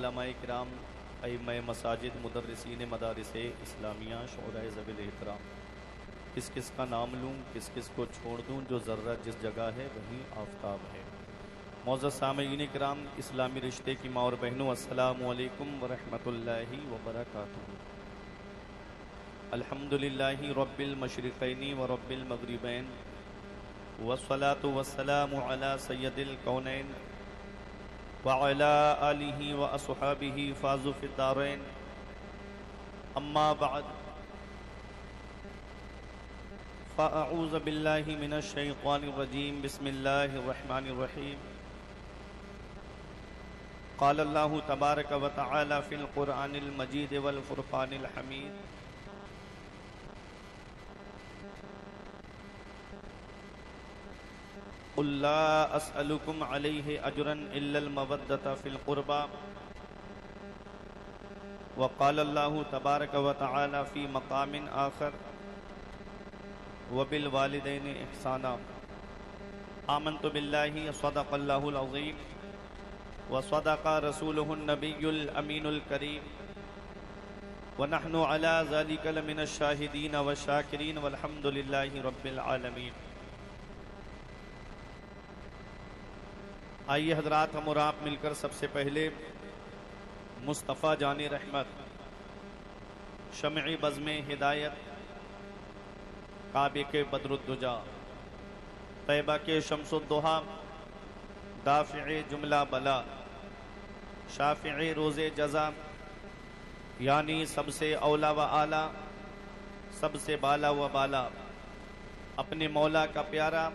علماء کرام، ائمہ مساجد، مدرسین مدارس اسلامیہ، شعراء ذوی الاحترام، کس کس کا نام لوں، کس کس کو چھوڑ دوں؟ جو ذرہ جس جگہ ہے وہیں آفتاب ہے۔ معزز سامعین کرام، اسلامی رشتے کی ماں اور بہنوں، السلام علیکم ورحمۃ اللہ وبرکاتہ۔ الحمدللہ رب المشرقین ورب المغربین، والصلاة والسلام علی سید الکونین وعلی آلہ واصحابہ فازوا فی الدارین، اما بعد فاعوذ باللہ من الشیطان الرجیم، بسم اللہ الرحمن الرحیم۔ قال اللہ تبارک و تعالی فی القرآن المجید والفرقان الحمید، قل لا اسألکم علیہ اجرا الا المودۃ فی القربى، وقال اللہ تبارک و تعالی فی مقام آخر وبالوالدین احسانا۔ آمنت باللہ صدق اللہ العظیم وصدق رسولہ النبی الامین الکریم، ونحن علی ذلک لمن الشاہدین والشاکرین والحمد للہ رب العالمین۔ آئیے حضرات، ہم اور آپ مل کر سب سے پہلے مصطفیٰ جان رحمت، شمع بزم ہدایت، کعبے کے بدر الدجا، طیبہ کے شمس الضحیٰ، دافع جملہ بلا، شافع روز جزا، یعنی سب سے اولا و اعلیٰ، سب سے بالا و بالا، اپنے مولا کا پیارا،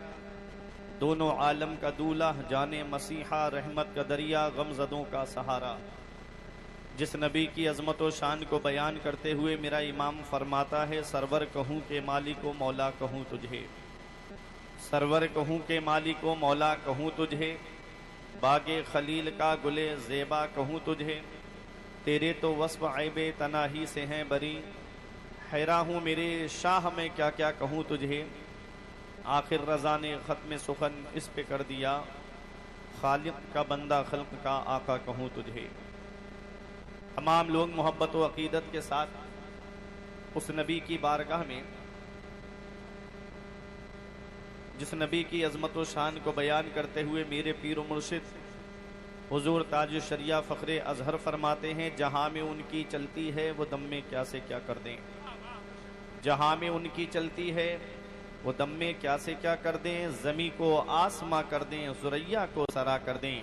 دونوں عالم کا دولہ، جان مسیحا، رحمت کا دریا، غمزدوں کا سہارا، جس نبی کی عظمت و شان کو بیان کرتے ہوئے میرا امام فرماتا ہے، سرور کہوں کہ مالک و مولا کہوں تجھے، سرور کہوں کہ مالک و مولا کہوں تجھے، باغ خلیل کا گلے زیبا کہوں تجھے، تیرے تو وصف عیب تناہی سے ہیں بری، حیران ہوں میرے شاہ میں کیا کیا کہوں تجھے، آخر رضا نے ختم سخن اس پہ کر دیا، خالق کا بندہ خلق کا آقا کہوں تجھے۔ تمام لوگ محبت و عقیدت کے ساتھ اس نبی کی بارگاہ میں، جس نبی کی عظمت و شان کو بیان کرتے ہوئے میرے پیر و مرشد حضور تاج الشریعہ فخر اظہر فرماتے ہیں، جہاں میں ان کی چلتی ہے وہ دم میں کیا سے کیا کر دیں، جہاں میں ان کی چلتی ہے وہ دم میں کیا سے کیا کر دیں، زمیں کو آسماں کر دیں، ثریا کو سرا کر دیں،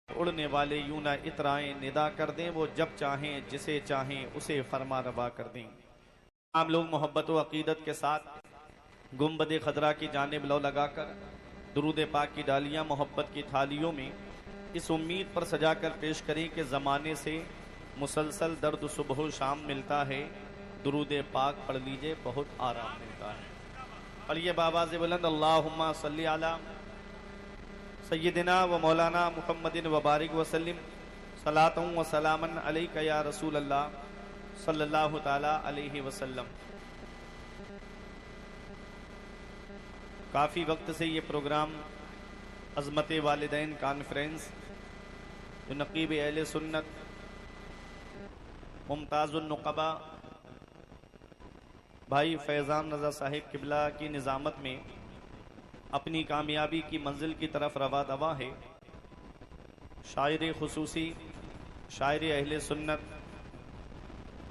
اڑنے والے یوں نہ اترائیں ندا کر دیں، وہ جب چاہیں جسے چاہیں اسے فرما روا کر دیں۔ عام لوگ محبت و عقیدت کے ساتھ گنبد خضرا کی جانب لو لگا کر درود پاک کی ڈالیاں محبت کی تھالیوں میں اس امید پر سجا کر پیش کریں کہ زمانے سے مسلسل درد صبح و شام ملتا ہے، درود پاک پڑھ لیجئے بہت آرام ملتا ہے۔ پڑھیے بآواز بلند، اللہم صلی علی سیدنا و مولانا محمد وبارک وسلم، صلاۃ و سلاما علیک یا رسول اللہ صلی اللہ تعالی علیہ وسلم۔ کافی وقت سے یہ پروگرام عظمت والدین کانفرنس جو نقیب اہل سنت ممتاز النقبہ بھائی فیضان رضا صاحب قبلہ کی نظامت میں اپنی کامیابی کی منزل کی طرف رواں دواں ہے، شاعر خصوصی، شاعر اہل سنت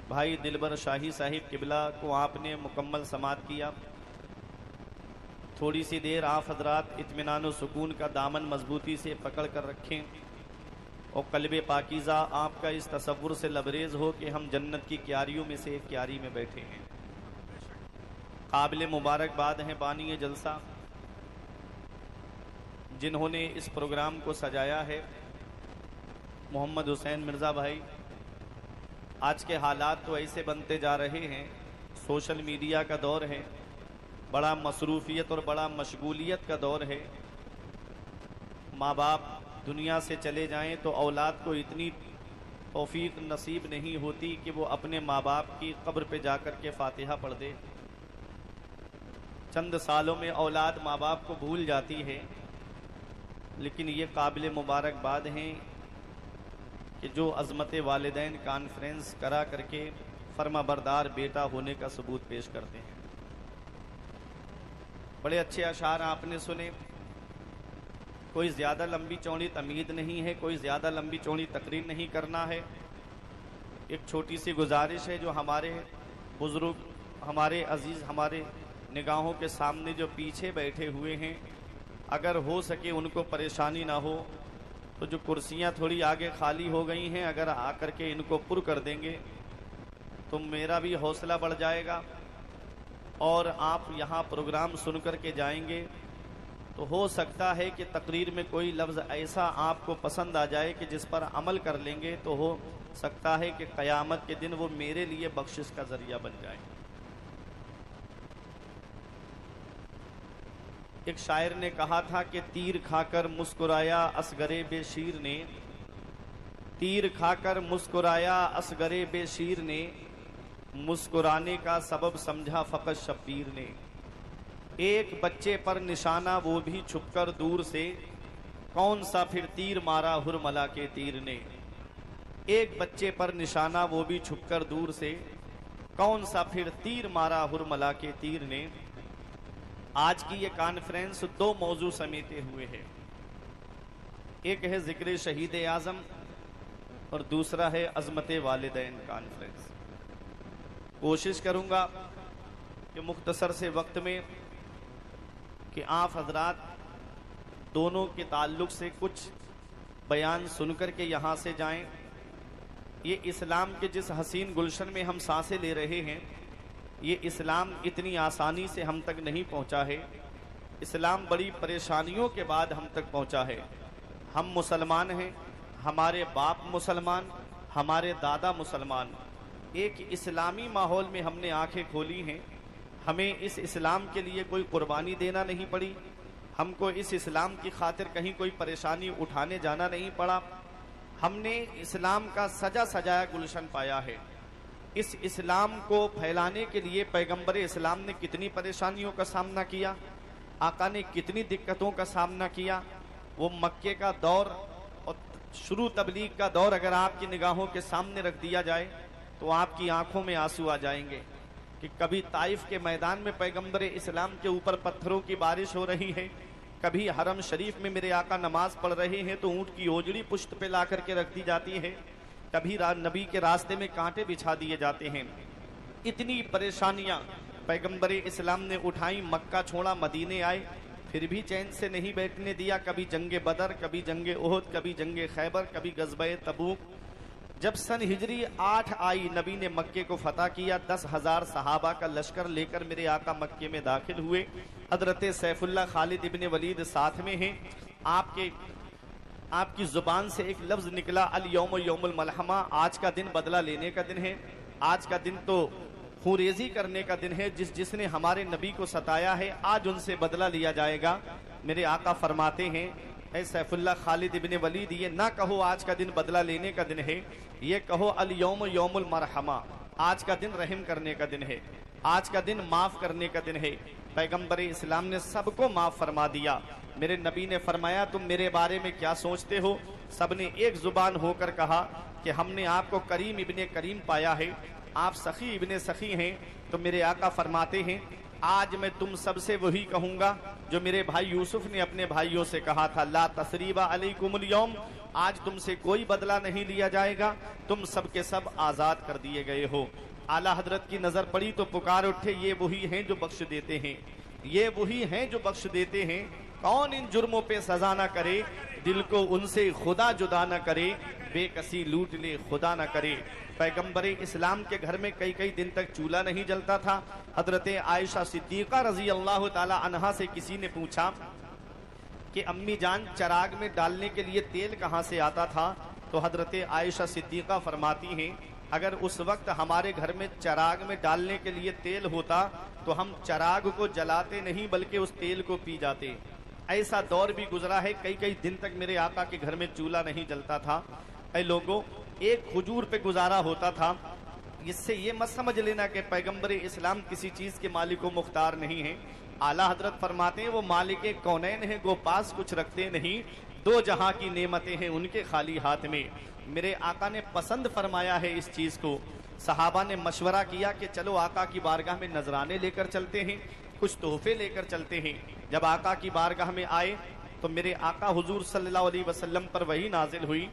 بھائی دلبر شاہی صاحب قبلہ کو آپ نے مکمل سماعت کیا۔ تھوڑی سی دیر آپ حضرات اطمینان و سکون کا دامن مضبوطی سے پکڑ کر رکھیں اور قلب پاکیزہ آپ کا اس تصور سے لبریز ہو کہ ہم جنت کی کیاریوں میں سے ایک کیاری میں بیٹھے ہیں۔ قابل مبارکباد ہیں بانی جلسہ جنہوں نے اس پروگرام کو سجایا ہے، محمد حسین مرزا بھائی۔ آج کے حالات تو ایسے بنتے جا رہے ہیں، سوشل میڈیا کا دور ہے، بڑا مصروفیت اور بڑا مشغولیت کا دور ہے، ماں باپ دنیا سے چلے جائیں تو اولاد کو اتنی توفیق نصیب نہیں ہوتی کہ وہ اپنے ماں باپ کی قبر پہ جا کر کے فاتحہ پڑھ دے۔ چند سالوں میں اولاد ماں باپ کو بھول جاتی ہے، لیکن یہ قابل مبارکباد ہیں کہ جو عظمت والدین کانفرنس کرا کر کے فرما بردار بیٹا ہونے کا ثبوت پیش کرتے ہیں۔ بڑے اچھے اشعار آپ نے سنے، کوئی زیادہ لمبی چوڑی تمہید نہیں ہے، کوئی زیادہ لمبی چوڑی تقریر نہیں کرنا ہے۔ ایک چھوٹی سی گزارش ہے، جو ہمارے بزرگ، ہمارے عزیز، ہمارے نگاہوں کے سامنے جو پیچھے بیٹھے ہوئے ہیں، اگر ہو سکے ان کو پریشانی نہ ہو تو جو کرسیاں تھوڑی آگے خالی ہو گئی ہیں، اگر آ کر کے ان کو پر کر دیں گے تو میرا بھی حوصلہ بڑھ جائے گا، اور آپ یہاں پروگرام سن کر کے جائیں گے تو ہو سکتا ہے کہ تقریر میں کوئی لفظ ایسا آپ کو پسند آ جائے کہ جس پر عمل کر لیں گے تو ہو سکتا ہے کہ قیامت کے دن وہ میرے لیے بخشش کا ذریعہ بن جائے۔ ایک شاعر نے کہا تھا کہ تیر کھا کر مسکرایا اصغر بے شیر نے، تیر کھا کر مسکرایا اصغر بے شیر نے، مسکرانے کا سبب سمجھا فقط شبیر نے۔ ایک بچے پر نشانہ وہ بھی چھپ کر دور سے، کون سا پھر تیر مارا ہرملا کے تیر نے۔ ایک بچے پر نشانہ وہ بھی چھپ کر دور سے، کون سا پھر تیر مارا ہرملا کے تیر نے۔ آج کی یہ کانفرنس دو موضوع سمیٹے ہوئے ہے، ایک ہے ذکر شہید اعظم اور دوسرا ہے عظمت والدین کانفرنس۔ کوشش کروں گا کہ مختصر سے وقت میں کہ آپ حضرات دونوں کے تعلق سے کچھ بیان سن کر کے یہاں سے جائیں۔ یہ اسلام کے جس حسین گلشن میں ہم سانسیں لے رہے ہیں، یہ اسلام اتنی آسانی سے ہم تک نہیں پہنچا ہے، اسلام بڑی پریشانیوں کے بعد ہم تک پہنچا ہے۔ ہم مسلمان ہیں، ہمارے باپ مسلمان، ہمارے دادا مسلمان، ایک اسلامی ماحول میں ہم نے آنکھیں کھولی ہیں۔ ہمیں اس اسلام کے لیے کوئی قربانی دینا نہیں پڑی، ہم کو اس اسلام کی خاطر کہیں کوئی پریشانی اٹھانے جانا نہیں پڑا۔ ہم نے اسلام کا سجا سجایا گلشن پایا ہے۔ اس اسلام کو پھیلانے کے لیے پیغمبر اسلام نے کتنی پریشانیوں کا سامنا کیا، آقا نے کتنی دقتوں کا سامنا کیا۔ وہ مکے کا دور اور شروع تبلیغ کا دور اگر آپ کی نگاہوں کے سامنے رکھ دیا جائے تو آپ کی آنکھوں میں آنسو آ جائیں گے کہ کبھی طائف کے میدان میں پیغمبر اسلام کے اوپر پتھروں کی بارش ہو رہی ہے، کبھی حرم شریف میں میرے آقا نماز پڑھ رہے ہیں تو اونٹ کی اوجڑی پشت پہ لا کر کے رکھ دی جاتی ہے، کبھی نبی کے راستے میں کانٹے بچھا دیے جاتے ہیں۔ اتنی پریشانیاں پیغمبر اسلام نے اٹھائیں، مکہ چھوڑا، مدینے آئے، پھر بھی چین سے نہیں بیٹھنے دیا۔ کبھی جنگ بدر، کبھی جنگ احد، کبھی جنگ خیبر، کبھی غزوہ تبوک۔ جب سن ہجری 8 آئی، نبی نے مکے کو فتح کیا، 10,000 صحابہ کا لشکر لے کر میرے آقا مکے میں داخل ہوئے۔ حضرت سیف اللہ خالد ابن ولید ساتھ میں ہیں۔ آپ کی زبان سے ایک لفظ نکلا، الیوم یوم الملحمہ، آج کا دن بدلہ لینے کا دن ہے، آج کا دن تو خوریزی کرنے کا دن ہے۔ جس نے ہمارے نبی کو ستایا ہے آج ان سے بدلہ لیا جائے گا۔ میرے آقا فرماتے ہیں، اے سیف اللہ خالد ابن ولید، یہ نہ کہو آج کا دن بدلہ لینے کا دن ہے، یہ کہو الیوم یوم المرحمہ، آج کا دن رحم کرنے کا دن ہے، آج کا دن معاف کرنے کا دن ہے۔ پیغمبر اسلام نے سب کو معاف فرما دیا۔ میرے نبی نے فرمایا، تم میرے بارے میں کیا سوچتے ہو؟ سب نے ایک زبان ہو کر کہا کہ ہم نے آپ کو کریم ابن کریم پایا ہے، آپ سخی ابن سخی ہیں۔ تو میرے آقا فرماتے ہیں، آج میں تم سب سے وہی کہوں گا جو میرے بھائی یوسف نے اپنے بھائیوں سے کہا تھا، لا تثریب علیکم اليوم، آج تم سے کوئی بدلہ نہیں لیا جائے گا، تم سب کے سب آزاد کر دیے گئے ہو۔ اعلیٰ حضرت کی نظر پڑی تو پکار اٹھے، یہ وہی ہیں جو بخش دیتے ہیں، یہ وہی ہیں جو بخش دیتے ہیں۔ کون ان جرموں پہ سزا نہ کرے، دل کو ان سے خدا جدا نہ کرے، بے کسی لوٹ لے خدا نہ کرے۔ پیغمبر اسلام کے گھر میں کئی کئی دن تک چولہا نہیں جلتا تھا۔ حضرت عائشہ صدیقہ رضی اللہ تعالی عنہا سے کسی نے پوچھا کہ امی جان، چراغ میں ڈالنے کے لیے تیل کہاں سے آتا تھا؟ تو حضرت عائشہ صدیقہ فرماتی ہیں، اگر اس وقت ہمارے گھر میں چراغ میں ڈالنے کے لیے تیل ہوتا تو ہم چراغ کو جلاتے نہیں بلکہ اس تیل کو پی جاتے۔ ایسا دور بھی گزرا ہے، کئی کئی دن تک میرے آقا کے گھر میں چولہا نہیں جلتا تھا۔ اے لوگوں، ایک کھجور پہ گزارا ہوتا تھا۔ اس سے یہ مت سمجھ لینا کہ پیغمبر اسلام کسی چیز کے مالک و مختار نہیں ہیں۔ اعلیٰ حضرت فرماتے ہیں، وہ مالک کونین ہیں، گو پاس کچھ رکھتے نہیں، دو جہاں کی نعمتیں ہیں ان کے خالی ہاتھ میں۔ میرے آقا نے پسند فرمایا ہے اس چیز کو. صحابہ نے مشورہ کیا کہ چلو آقا کی بارگاہ میں نذرانے لے کر چلتے ہیں, کچھ تحفے لے کر چلتے ہیں. جب آقا کی بارگاہ میں آئے تو میرے آقا حضور صلی اللہ علیہ وسلم پر وحی نازل ہوئی.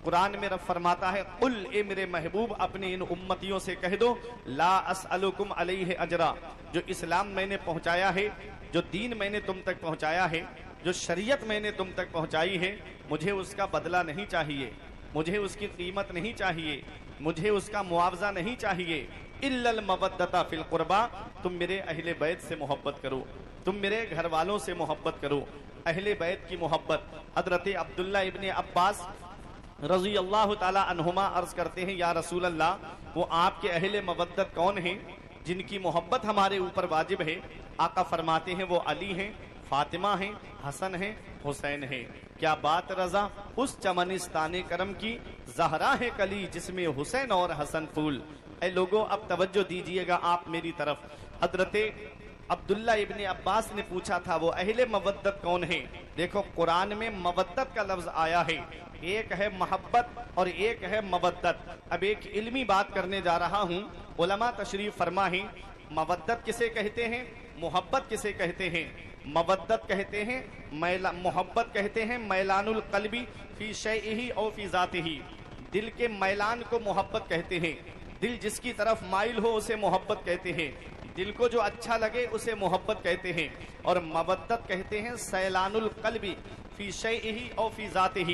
قرآن میں رب فرماتا ہے قل اے میرے محبوب اپنے ان امتیوں سے کہہ دو لا اسألکم علیہ اجرا, جو اسلام میں نے پہنچایا ہے, جو دین میں نے تم تک پہنچایا ہے, جو شریعت میں نے تم تک پہنچائی ہے, مجھے اس کا بدلہ نہیں چاہیے, مجھے اس کی قیمت نہیں چاہیے, مجھے اس کا معاوضہ نہیں چاہیے. الا المودۃ فی القربا, تم میرے اہل بیت سے محبت کرو, تم میرے گھر والوں سے محبت کرو. اہل بیت کی محبت. حضرت عبداللہ ابن عباس رضی اللہ تعالی عنہما عرض کرتے ہیں یا رسول اللہ, وہ آپ کے اہل مودت کون ہیں جن کی محبت ہمارے اوپر واجب ہے؟ آقا فرماتے ہیں وہ علی ہیں, فاطمہ ہیں, حسن ہیں, حسین ہیں. کیا بات رضا اس چمنستان کرم کی, زہرا ہے کلی جس میں حسین اور حسن پھول. اے لوگوں اب توجہ دیجئے گا آپ میری طرف. حضرت عبداللہ ابن عباس نے پوچھا تھا وہ اہل مودت کون ہیں؟ دیکھو قرآن میں مودت کا لفظ آیا ہے, ایک ہے محبت اور ایک ہے مودت. اب ایک علمی بات کرنے جا رہا ہوں. علماء تشریف فرما ہیں مودت کسے کہتے ہیں, محبت کسے کہتے ہیں؟ مودت کہتے ہیں, محبت کہتے ہیں میلان القلبی فی شیئہ او فی ذاتہ, دل کے میلان کو محبت کہتے ہیں. دل جس کی طرف مائل ہو اسے محبت کہتے ہیں, دل کو جو اچھا لگے اسے محبت کہتے ہیں. اور مودت کہتے ہیں سیلان القلب فی شیئہ او فی ذاتہ,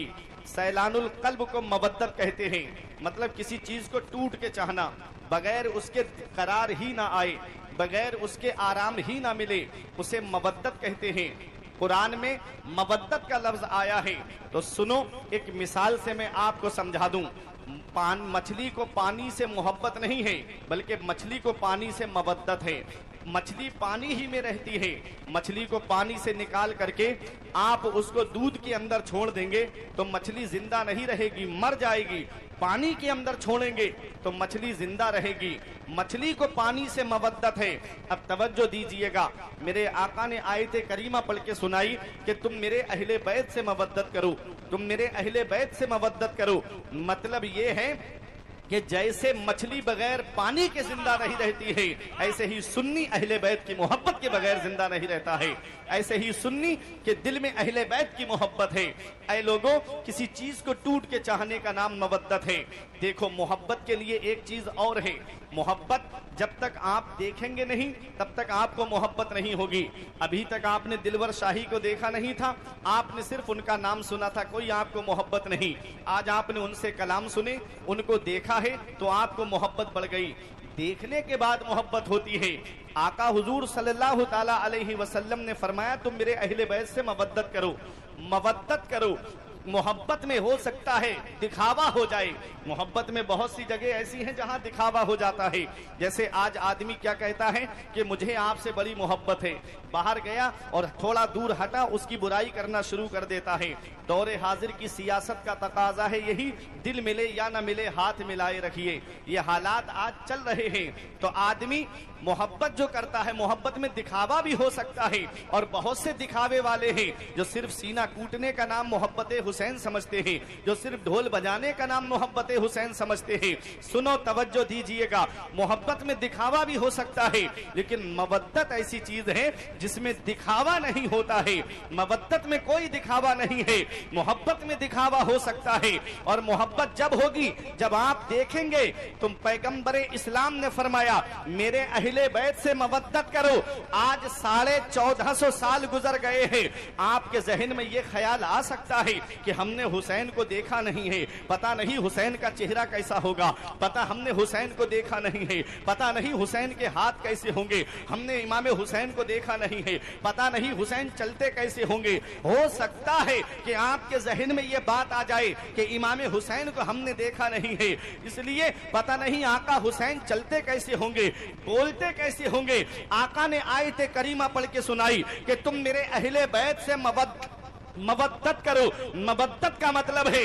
سیلان القلب کو مودت کہتے ہیں. مطلب کسی چیز کو ٹوٹ کے چاہنا, بغیر اس کے قرار ہی نہ آئے, بغیر اس کے آرام ہی نہ ملے, اسے مودت کہتے ہیں. قرآن میں مودت کا لفظ آیا ہے تو سنو, ایک مثال سے میں آپ کو سمجھا دوں. مچھلی کو پانی سے محبت نہیں ہے بلکہ مچھلی کو پانی سے مودت ہے. مچھلی پانی ہی میں رہتی ہے, مچھلی کو پانی سے نکال کر کے آپ اس کو دودھ کے اندر چھوڑ دیں گے تو مچھلی زندہ نہیں رہے گی, مر جائے گی. پانی کے اندر چھوڑیں گے تو مچھلی زندہ رہے گی. مچھلی کو پانی سے مودت ہے. اب توجہ دیجئے گا, میرے آقا نے آیت کریمہ پڑھ کے سنائی کہ تم میرے اہل بیت سے مودت کرو, تم میرے اہل بیت سے مودت کرو. مطلب یہ ہے کہ جیسے مچھلی بغیر پانی کے زندہ نہیں رہتی ہے, ایسے ہی سنی اہل بیت کی محبت کے بغیر زندہ نہیں رہتا ہے. ایسے ہی سنی کہ دل میں اہل بیت کی محبت ہے. اے لوگوں, کسی چیز کو ٹوٹ کے چاہنے کا نام مودت ہے. دیکھو محبت کے لیے ایک چیز اور ہے. محبت جب تک آپ دیکھیں گے نہیں تب تک آپ کو محبت نہیں ہوگی. ابھی تک آپ نے دلور شاہی کو دیکھا نہیں تھا, آپ نے صرف ان کا نام سنا تھا, کوئی آپ کو محبت نہیں. آج آپ نے ان سے کلام سنے, ان کو دیکھا ہے تو آپ کو محبت بڑھ گئی. دیکھنے کے بعد محبت ہوتی ہے. آقا حضور صلی اللہ تعالی علیہ وسلم نے فرمایا تم میرے اہل بیت سے مودت کرو, مودت کرو. محبت میں ہو سکتا ہے دکھاوا ہو جائے. محبت میں بہت سی جگہ ایسی ہیں جہاں دکھاوا ہو جاتا ہے. جیسے آج آدمی کیا کہتا ہے کہ مجھے آپ سے بڑی محبت ہے, باہر گیا اور تھوڑا دور ہٹا اس کی برائی کرنا شروع کر دیتا ہے. دور حاضر کی سیاست کا تقاضا ہے یہی, دل ملے یا نہ ملے ہاتھ ملائے رکھیے. یہ حالات آج چل رہے ہیں. تو آدمی محبت جو کرتا ہے, محبت میں دکھاوا بھی ہو سکتا ہے, اور بہت سے دکھاوے والے ہیں جو صرف سینہ کوٹنے کا نام محبت حسین سمجھتے ہیں, جو صرف ڈھول بجانے کا نام محبت حسین سمجھتے ہیں. سنو توجہ دیجئے گا, محبت میں دکھاوا بھی ہو سکتا ہے لیکن مودت ایسی چیز ہے جس میں دکھاوا نہیں ہوتا ہے. مودت میں کوئی دکھاوا نہیں ہے, محبت میں دکھاوا ہو سکتا ہے. اور محبت جب ہوگی جب آپ دیکھیں گے. تم پیغمبر اسلام نے فرمایا میرے اہل بیت سے مودت کرو. آج 1450 سال گزر گئے ہیں, آپ کے ذہن میں یہ خیال آ سکتا ہے کہ ہم نے حسین کو دیکھا نہیں ہے, پتہ نہیں حسین کا چہرہ کیسا ہوگا, پتہ ہم نے حسین کو دیکھا نہیں ہے, پتہ نہیں حسین کے ہاتھ کیسے ہوں گے, ہم نے امام حسین کو دیکھا نہیں ہے, پتہ نہیں حسین چلتے کیسے ہوں گے. ہو سکتا ہے کہ آپ کے ذہن میں یہ بات آ جائے کہ امام حسین کو ہم نے دیکھا نہیں ہے, اس لیے پتہ نہیں آقا حسین چلتے کیسے ہوں گے, بولتے کیسے ہوں گے. آقا نے آیت کریمہ پڑھ کے سنائی کہ تم میرے اہل بیت سے مودت کرو. مودت کا مطلب ہے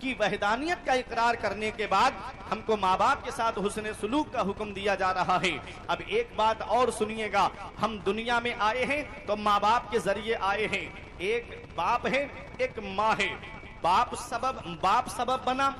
کی وحدانیت کا اقرار کرنے کے بعد ہم کو ماں باپ کے ساتھ حسن سلوک کا حکم دیا جا رہا ہے۔ اب ایک بات اور سنیے گا، ہم دنیا میں آئے ہیں تو ماں باپ کے ذریعے آئے ہیں۔ ایک باپ ہے، ایک ماں ہے۔ باپ سبب بنا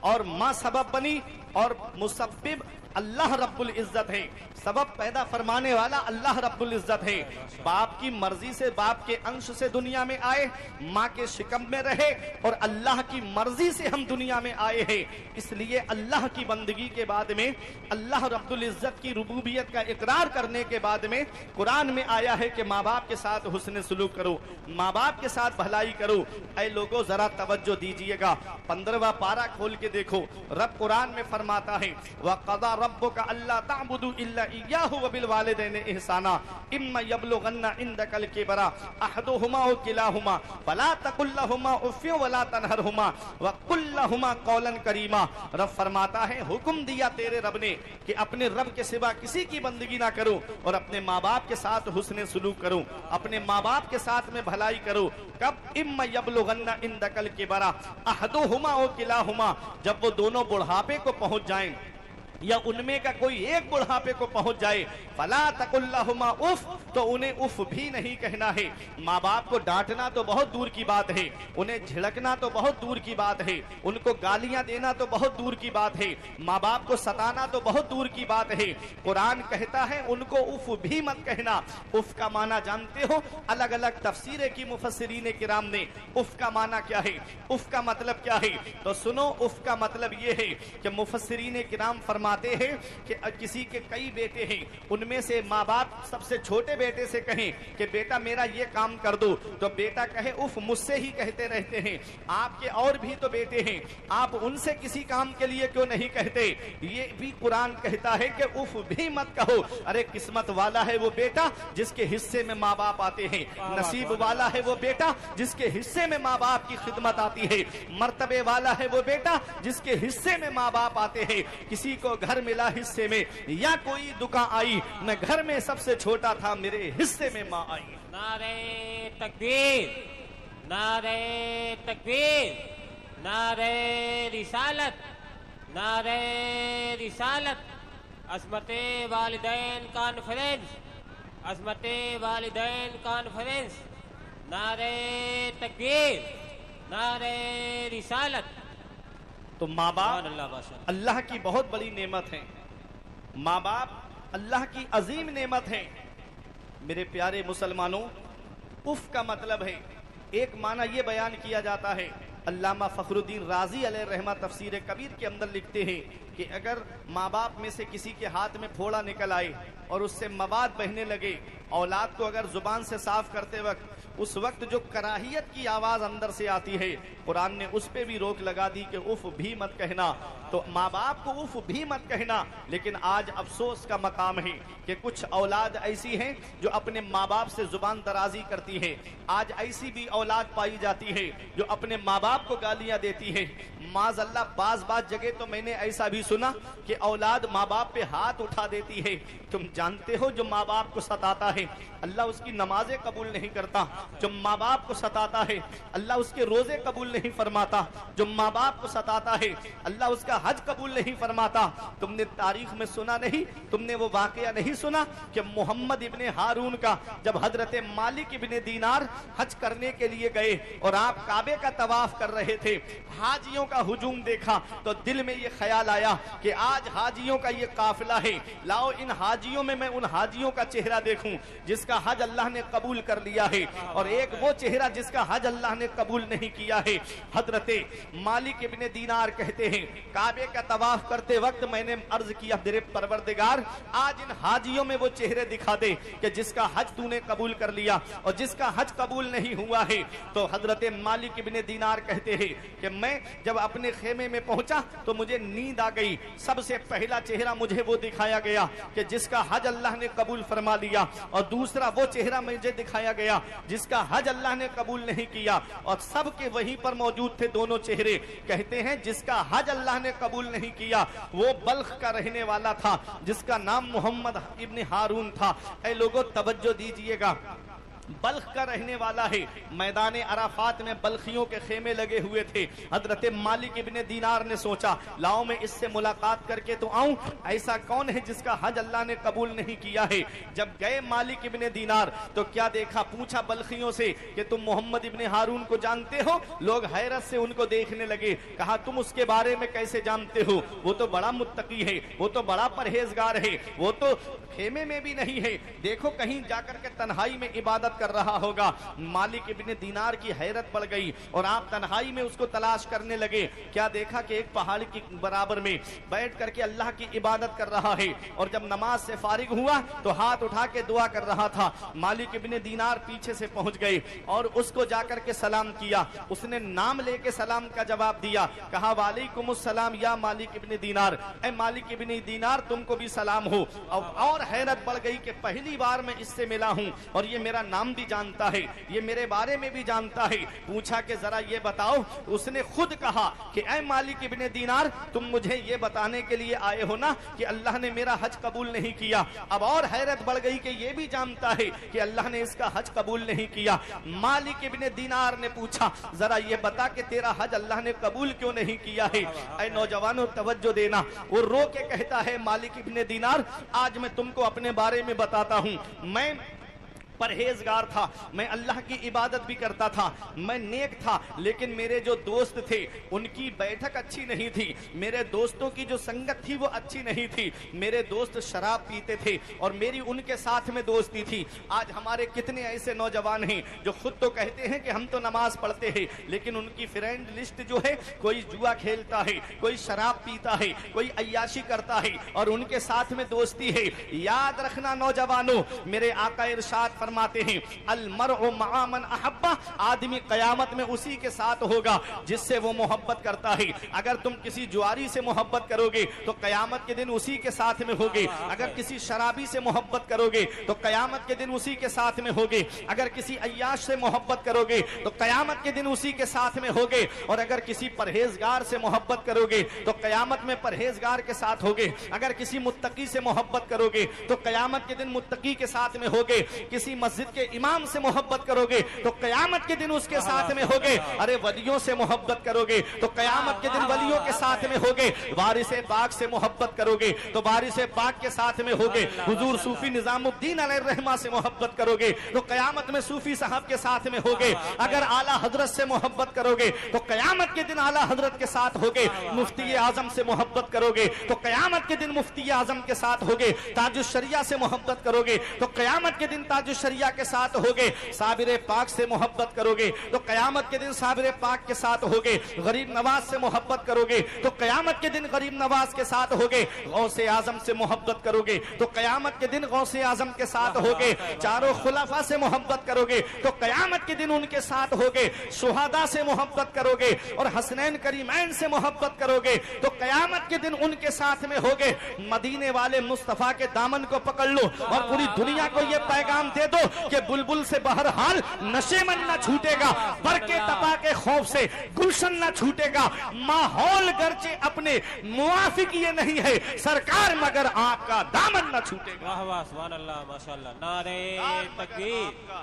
اور ماں سبب بنی، اور مسبب اللہ رب العزت ہے، سبب پیدا فرمانے والا اللہ رب العزت ہے۔ باپ کی مرضی سے، باپ کے انش سے دنیا میں آئے، ماں کے شکم میں رہے، اور اللہ کی مرضی سے ہم دنیا میں آئے ہیں۔ اس لیے اللہ کی بندگی کے بعد میں، اللہ رب العزت کی ربوبیت کا اقرار کرنے کے بعد میں قرآن میں آیا ہے کہ ماں باپ کے ساتھ حسن سلوک کرو، ماں باپ کے ساتھ بھلائی کرو۔ اے لوگوں ذرا توجہ دیجئے گا، 15واں پارہ کھول کے دیکھو، رب قرآن میں فرماتا ہے وَقَضَى رَبُّكَ أَلَّا تَعْبُدُوا إِلَّا إِيَّاهُ وَبِالْوَالِدَيْنِ إِحْسَانًا إِمَّا يَبْلُغَنَّ عِندَكَ الْكِبَرَ أَحَدُهُمَا أَوْ كِلَاهُمَا فَلَا تَقُل لَّهُمَا أُفٍّ وَلَا تَنْهَرْهُمَا وَقُل لَّهُمَا قَوْلًا كَرِيمًا۔ رب فرماتا ہے حکم دیا تیرے رب نے کہ اپنے رب کے سوا کسی کی بندگی نہ کرو، اور اپنے ماں باپ کے ساتھ حسن سلوک کرو، اپنے ماں باپ کے ساتھ میں بھلائی کرو۔ کب؟ إِمَّا يَبْلُغَنَّ عِندَكَ الْكِبَرَ أَحَدُهُمَا أَوْ كِلَاهُمَا، جب وہ دونوں بڑھاپے کو پہنچ جائیں یا ان میں کا کوئی ایک بڑھاپے کو پہنچ جائے، فلا تقل لہما اف، تو انہیں اف بھی نہیں کہنا ہے۔ ماں باپ کو ڈانٹنا تو بہت دور کی بات ہے، انہیں جھڑکنا تو بہت دور کی بات ہے، ان کو گالیاں دینا تو بہت دور کی بات ہے، ماں باپ کو ستانا تو بہت دور کی بات ہے۔ قرآن کہتا ہے ان کو اف بھی مت کہنا۔ اف کا معنی جانتے ہو؟ الگ الگ تفسیریں کی مفسرین کرام نے اف کا معنی کیا ہے، اف کا مطلب کیا ہے، تو سنو۔ اف کا مطلب یہ ہے کہ مفسرین کرام فرماتے ہیں کہ کسی کے کئی بیٹے ہیں، ان میں سے ماں باپ سب سے چھوٹے بیٹے سے کہیں کہ بیٹا میرا یہ کام کر دو، تو بیٹا کہے اف مجھ سے ہی کہتے رہتے ہیں، آپ کے اور بھی تو بیٹے ہیں، آپ ان سے کسی کام کے لیے کیوں نہیں کہتے؟ یہ بھی قرآن کہتا ہے کہ اف بھی مت کہو۔ ارے قسمت والا ہے وہ بیٹا جس کے حصے میں ماں باپ آتے ہیں، نصیب والا ہے وہ بیٹا جس کے حصے میں ماں باپ کی خدمت آتی ہے، مرتبے والا ہے وہ بیٹا جس کے حصے میں ماں باپ آتے ہیں۔ کسی کو گھر ملا حصے میں، یا کوئی دکان آئی، میں گھر میں سب سے چھوٹا تھا، میرے حصے میں ماں آئی۔ نعرہ تکبیر، نعرہ تکبیر، نعرہ رسالت، نعرہ رسالت، عظمت والدین کانفرنس، عظمت والدین کانفرنس، نعرہ تکبیر، نعرہ رسالت۔ تو ماں باپ اللہ کی بہت بڑی نعمت ہے، ماں باپ اللہ کی عظیم نعمت ہے۔ میرے پیارے مسلمانوں، اف کا مطلب ہے، ایک معنی یہ بیان کیا جاتا ہے، علامہ فخر الدین رازی علیہ رحمہ تفسیر کبیر کے اندر لکھتے ہیں کہ اگر ماں باپ میں سے کسی کے ہاتھ میں پھوڑا نکل آئے اور اس سے مواد بہنے لگے، اولاد کو اگر زبان سے صاف کرتے وقت اس وقت جو کراہیت کی آواز اندر سے آتی ہے، قرآن نے اس پہ بھی روک لگا دی کہ اف بھی مت کہنا۔ تو ماں باپ کو اف بھی مت کہنا، لیکن آج افسوس کا مقام ہے کہ کچھ اولاد ایسی ہیں جو اپنے ماں باپ سے زبان درازی کرتی ہے۔ آج ایسی بھی اولاد پائی جاتی ہے جو اپنے ماں باپ کو گالیاں دیتی ہے۔ معاذ اللہ، بعض جگہ تو میں نے ایسا بھی سنا کہ اولاد ماں باپ پہ ہاتھ اٹھا دیتی ہے۔ تم جانتے ہو جو ماں باپ کو ستاتا ہے اللہ اس کی نمازیں قبول نہیں کرتا، جو ماں باپ کو ستاتا ہے اللہ اس کے روزے قبول نہیں فرماتا، جو ماں باپ کو ستاتا ہے اللہ اس کا حج قبول نہیں فرماتا۔ تم نے تاریخ میں سنا نہیں، تم نے وہ واقعہ نہیں سنا کہ محمد ابن ہارون کا جب حضرت مالک ابن دینار حج کرنے کے لیے گئے اور آپ کعبے کا طواف کر رہے تھے، حاجیوں کا ہجوم دیکھا تو دل میں یہ خیال آیا کہ آج حاجیوں کا یہ قافلہ ہے، لاؤ ان حاجیوں میں ان حاجیوں کا چہرہ دیکھوں جس کا حج اللہ نے قبول کر لیا ہے، اور ایک وہ چہرہ جس کا حج اللہ نے قبول نہیں کیا ہے۔ حضرت مالک ابن دینار کہتے ہیں کعبے کا طواف کرتے وقت میں نے عرض کیا میرے پروردگار آج ان حاجیوں میں وہ چہرے دکھا دے کہ جس کا حج تو نے قبول کر لیا اور جس کا حج قبول نہیں ہوا ہے۔ تو حضرت مالک ابن دینار کہتے ہیں کہ میں جب اپنے خیمے میں پہنچا تو مجھے نیند آ گئی، سب سے پہلا چہرہ مجھے وہ دکھایا گیا کہ جس کا حج اللہ نے قبول فرما لیا، اور دوسرا وہ چہرہ مجھے دکھایا گیا جس کا حج اللہ نے قبول نہیں کیا، اور سب کے وہیں پر موجود تھے دونوں چہرے۔ کہتے ہیں جس کا حج اللہ نے قبول نہیں کیا وہ بلخ کا رہنے والا تھا جس کا نام محمد ابن ہارون تھا۔ اے لوگوں توجہ دیجئے گا، بلخ کا رہنے والا ہے. میدان عرفات میں بلخیوں کے خیمے لگے ہوئے تھے. حضرت مالک ابن دینار نے سوچا لاؤ میں اس سے ملاقات کر کے تو آؤں, ایسا کون ہے جس کا حج اللہ نے قبول نہیں کیا ہے. جب گئے مالک ابن دینار تو کیا دیکھا, پوچھا بلخیوں سے کہ تم محمد ابن ہارون کو جانتے ہو. لوگ حیرت سے ان کو دیکھنے لگے. کہا تم اس کے بارے میں کیسے جانتے ہو, وہ تو بڑا متقی ہے, وہ تو بڑا پرہیزگار ہے, وہ تو خیمے میں بھی نہیں ہے, دیکھو کہیں جا کر کے تنہائی میں عبادت کر رہا ہوگا. مالک ابن دینار کی حیرت بڑھ گئی اور آپ تنہائی میں اس کو تلاش کرنے لگے. کیا دیکھا کہ ایک پہاڑ کی برابر میں بیٹھ کر کے اللہ کی عبادت کر رہا ہے, اور جب نماز سے فارغ ہوا تو ہاتھ اٹھا کے دعا کر رہا تھا. مالک ابن دینار پیچھے سے پہنچ گئے اور اس کو جا کر کے سلام کیا. اس نے نام لے کے سلام کا جواب دیا. کہا وعلیکم السلام یا مالک ابن دینار, اے مالک ابن دینار تم کو بھی سلام ہو. اور حیرت بڑھ گئی کہ پہلی بار میں اس سے ملا ہوں اور یہ میرا نام بھی جانتا ہے, یہ میرے بارے میں بھی جانتا ہے. پوچھا کہ ذرا یہ بتاؤ, اس نے خود کہا کہ اے مالک ابن دینار تم مجھے یہ بتانے کے لیے آئے ہو نا کہ اللہ نے میرا حج قبول نہیں کیا. اب اور حیرت بڑھ گئی کہ یہ بھی جانتا ہے کہ اللہ نے اس کا حج قبول نہیں کیا. مالک ابن دینار نے پوچھا ذرا یہ بتا کہ تیرا حج اللہ نے قبول کیوں نہیں کیا ہے. اے نوجوانوں توجہ دینا, وہ رو کے کہتا ہے مالک ابن دینار آج میں تم کو اپنے بارے میں بتاتا ہوں. میں پرہیزگار تھا, میں اللہ کی عبادت بھی کرتا تھا, میں نیک تھا, لیکن میرے جو دوست تھے ان کی بیٹھک اچھی نہیں تھی, میرے دوستوں کی جو سنگت تھی وہ اچھی نہیں تھی. میرے دوست شراب پیتے تھے اور میری ان کے ساتھ میں دوستی تھی. آج ہمارے کتنے ایسے نوجوان ہیں جو خود تو کہتے ہیں کہ ہم تو نماز پڑھتے ہیں, لیکن ان کی فرینڈ لسٹ جو ہے کوئی جوا کھیلتا ہے, کوئی شراب پیتا ہے, کوئی عیاشی کرتا ہے اور ان کے ساتھ میں دوستی ہے. یاد رکھنا نوجوانوں, میرے آقا ارشاد فرماتے ہیں المرء مع من احب, آدمی قیامت میں اسی کے ساتھ ہوگا جس سے وہ محبت کرتا ہے. اگر تم کسی جواری سے محبت کرو گے تو قیامت کے دن اسی کے ساتھ میں ہوگے. اگر کسی شرابی سے محبت کرو گے تو قیامت کے دن اسی کے ساتھ میں ہوگے. اگر کسی عیاش سے محبت کرو گے تو قیامت کے دن اسی کے ساتھ میں ہوگے. اور اگر کسی پرہیزگار سے محبت کرو گے تو قیامت میں پرہیزگار کے ساتھ ہوگے. اگر کسی متقی سے محبت کرو گے تو قیامت کے دن متقی کے ساتھ میں ہوگے. کسی مسجد کے امام سے محبت کرو گے تو قیامت کے دن اس کے ساتھ میں ہوگے. ارے ولیوں سے محبت کرو گے تو قیامت کے دن ولیوں کے ساتھ میں ہوگے. وارث پاک سے محبت کرو گے تو وارث پاک کے ساتھ میں ہوگے. حضور صوفی نظام الدین علیہ الرحمہ سے محبت کرو گے تو قیامت میں صوفی صاحب کے ساتھ میں ہوگے. اگر اعلیٰ حضرت سے محبت کرو گے تو قیامت کے دن اعلیٰ حضرت کے ساتھ ہوگے. مفتی اعظم سے محبت کرو گے تو قیامت کے دن مفتی اعظم کے ساتھ ہوگے. تاج الشریعہ سے محبت کرو گے تو قیامت کے دن تاج الشریعہ کے ساتھ ہوگے. صابر پاک سے محبت کرو گے تو قیامت کے دن صابر پاک کے ساتھ ہوگے. غریب نواز سے محبت کرو گے تو قیامت کے دن غریب نواز کے ساتھ ہوگے. غوث اعظم سے محبت کرو گے تو قیامت کے دن غوث اعظم کے ساتھ ہوگے. چاروں خلفاء سے محبت کرو گے تو قیامت کے دن ان کے ساتھ ہوگے. شہداء سے محبت کرو گے اور حسنین کریمین سے محبت کرو گے تو قیامت کے دن ان کے ساتھ میں ہوگے. مدینے والے مصطفیٰ کے دامن کو پکڑ لو اور پوری دنیا کو یہ پیغام دے دو کہ بلبل سے بہرحال نشے من نہ چھوٹے گا, برقے تپا کے خوف سے گلشن نہ چھوٹے گا. ماحول گرچہ اپنے موافق یہ نہیں ہے, سرکار مگر آپ کا دامن نہ چھوٹے گا. واہ واہ سبحان اللہ ماشاء اللہ. نعرے تکبیر,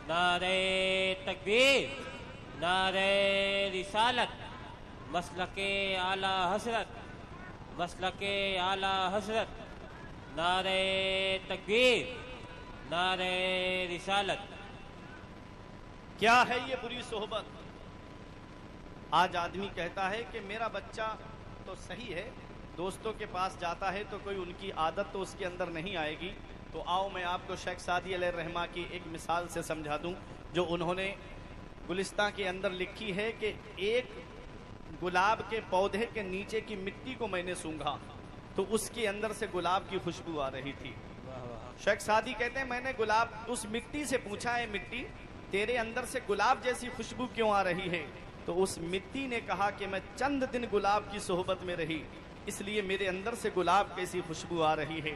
نعرے تکبیر, نعرے رسالت, مسلک اعلی حضرت, مسلک اعلی حضرت. نعرے تکبیر, نعرے رسالت. کیا ہے یہ بری صحبت. آج آدمی کہتا ہے کہ میرا بچہ تو صحیح ہے, دوستوں کے پاس جاتا ہے تو کوئی ان کی عادت تو اس کے اندر نہیں آئے گی. تو آؤ میں آپ کو شیخ سعدی علیہ الرحمہ کی ایک مثال سے سمجھا دوں جو انہوں نے گلستان کے اندر لکھی ہے کہ ایک گلاب کے پودے کے نیچے کی مٹی کو میں نے سونگھا تو اس کے اندر سے گلاب کی خوشبو آ رہی تھی. شیخ سعدی کہتے ہیں میں نے گلاب اس مٹی سے پوچھا ہے مٹی تیرے اندر سے گلاب جیسی خوشبو کیوں آ رہی ہے. تو اس مٹی نے کہا کہ میں چند دن گلاب کی صحبت میں رہی اس لیے میرے اندر سے گلاب کیسی خوشبو آ رہی ہے.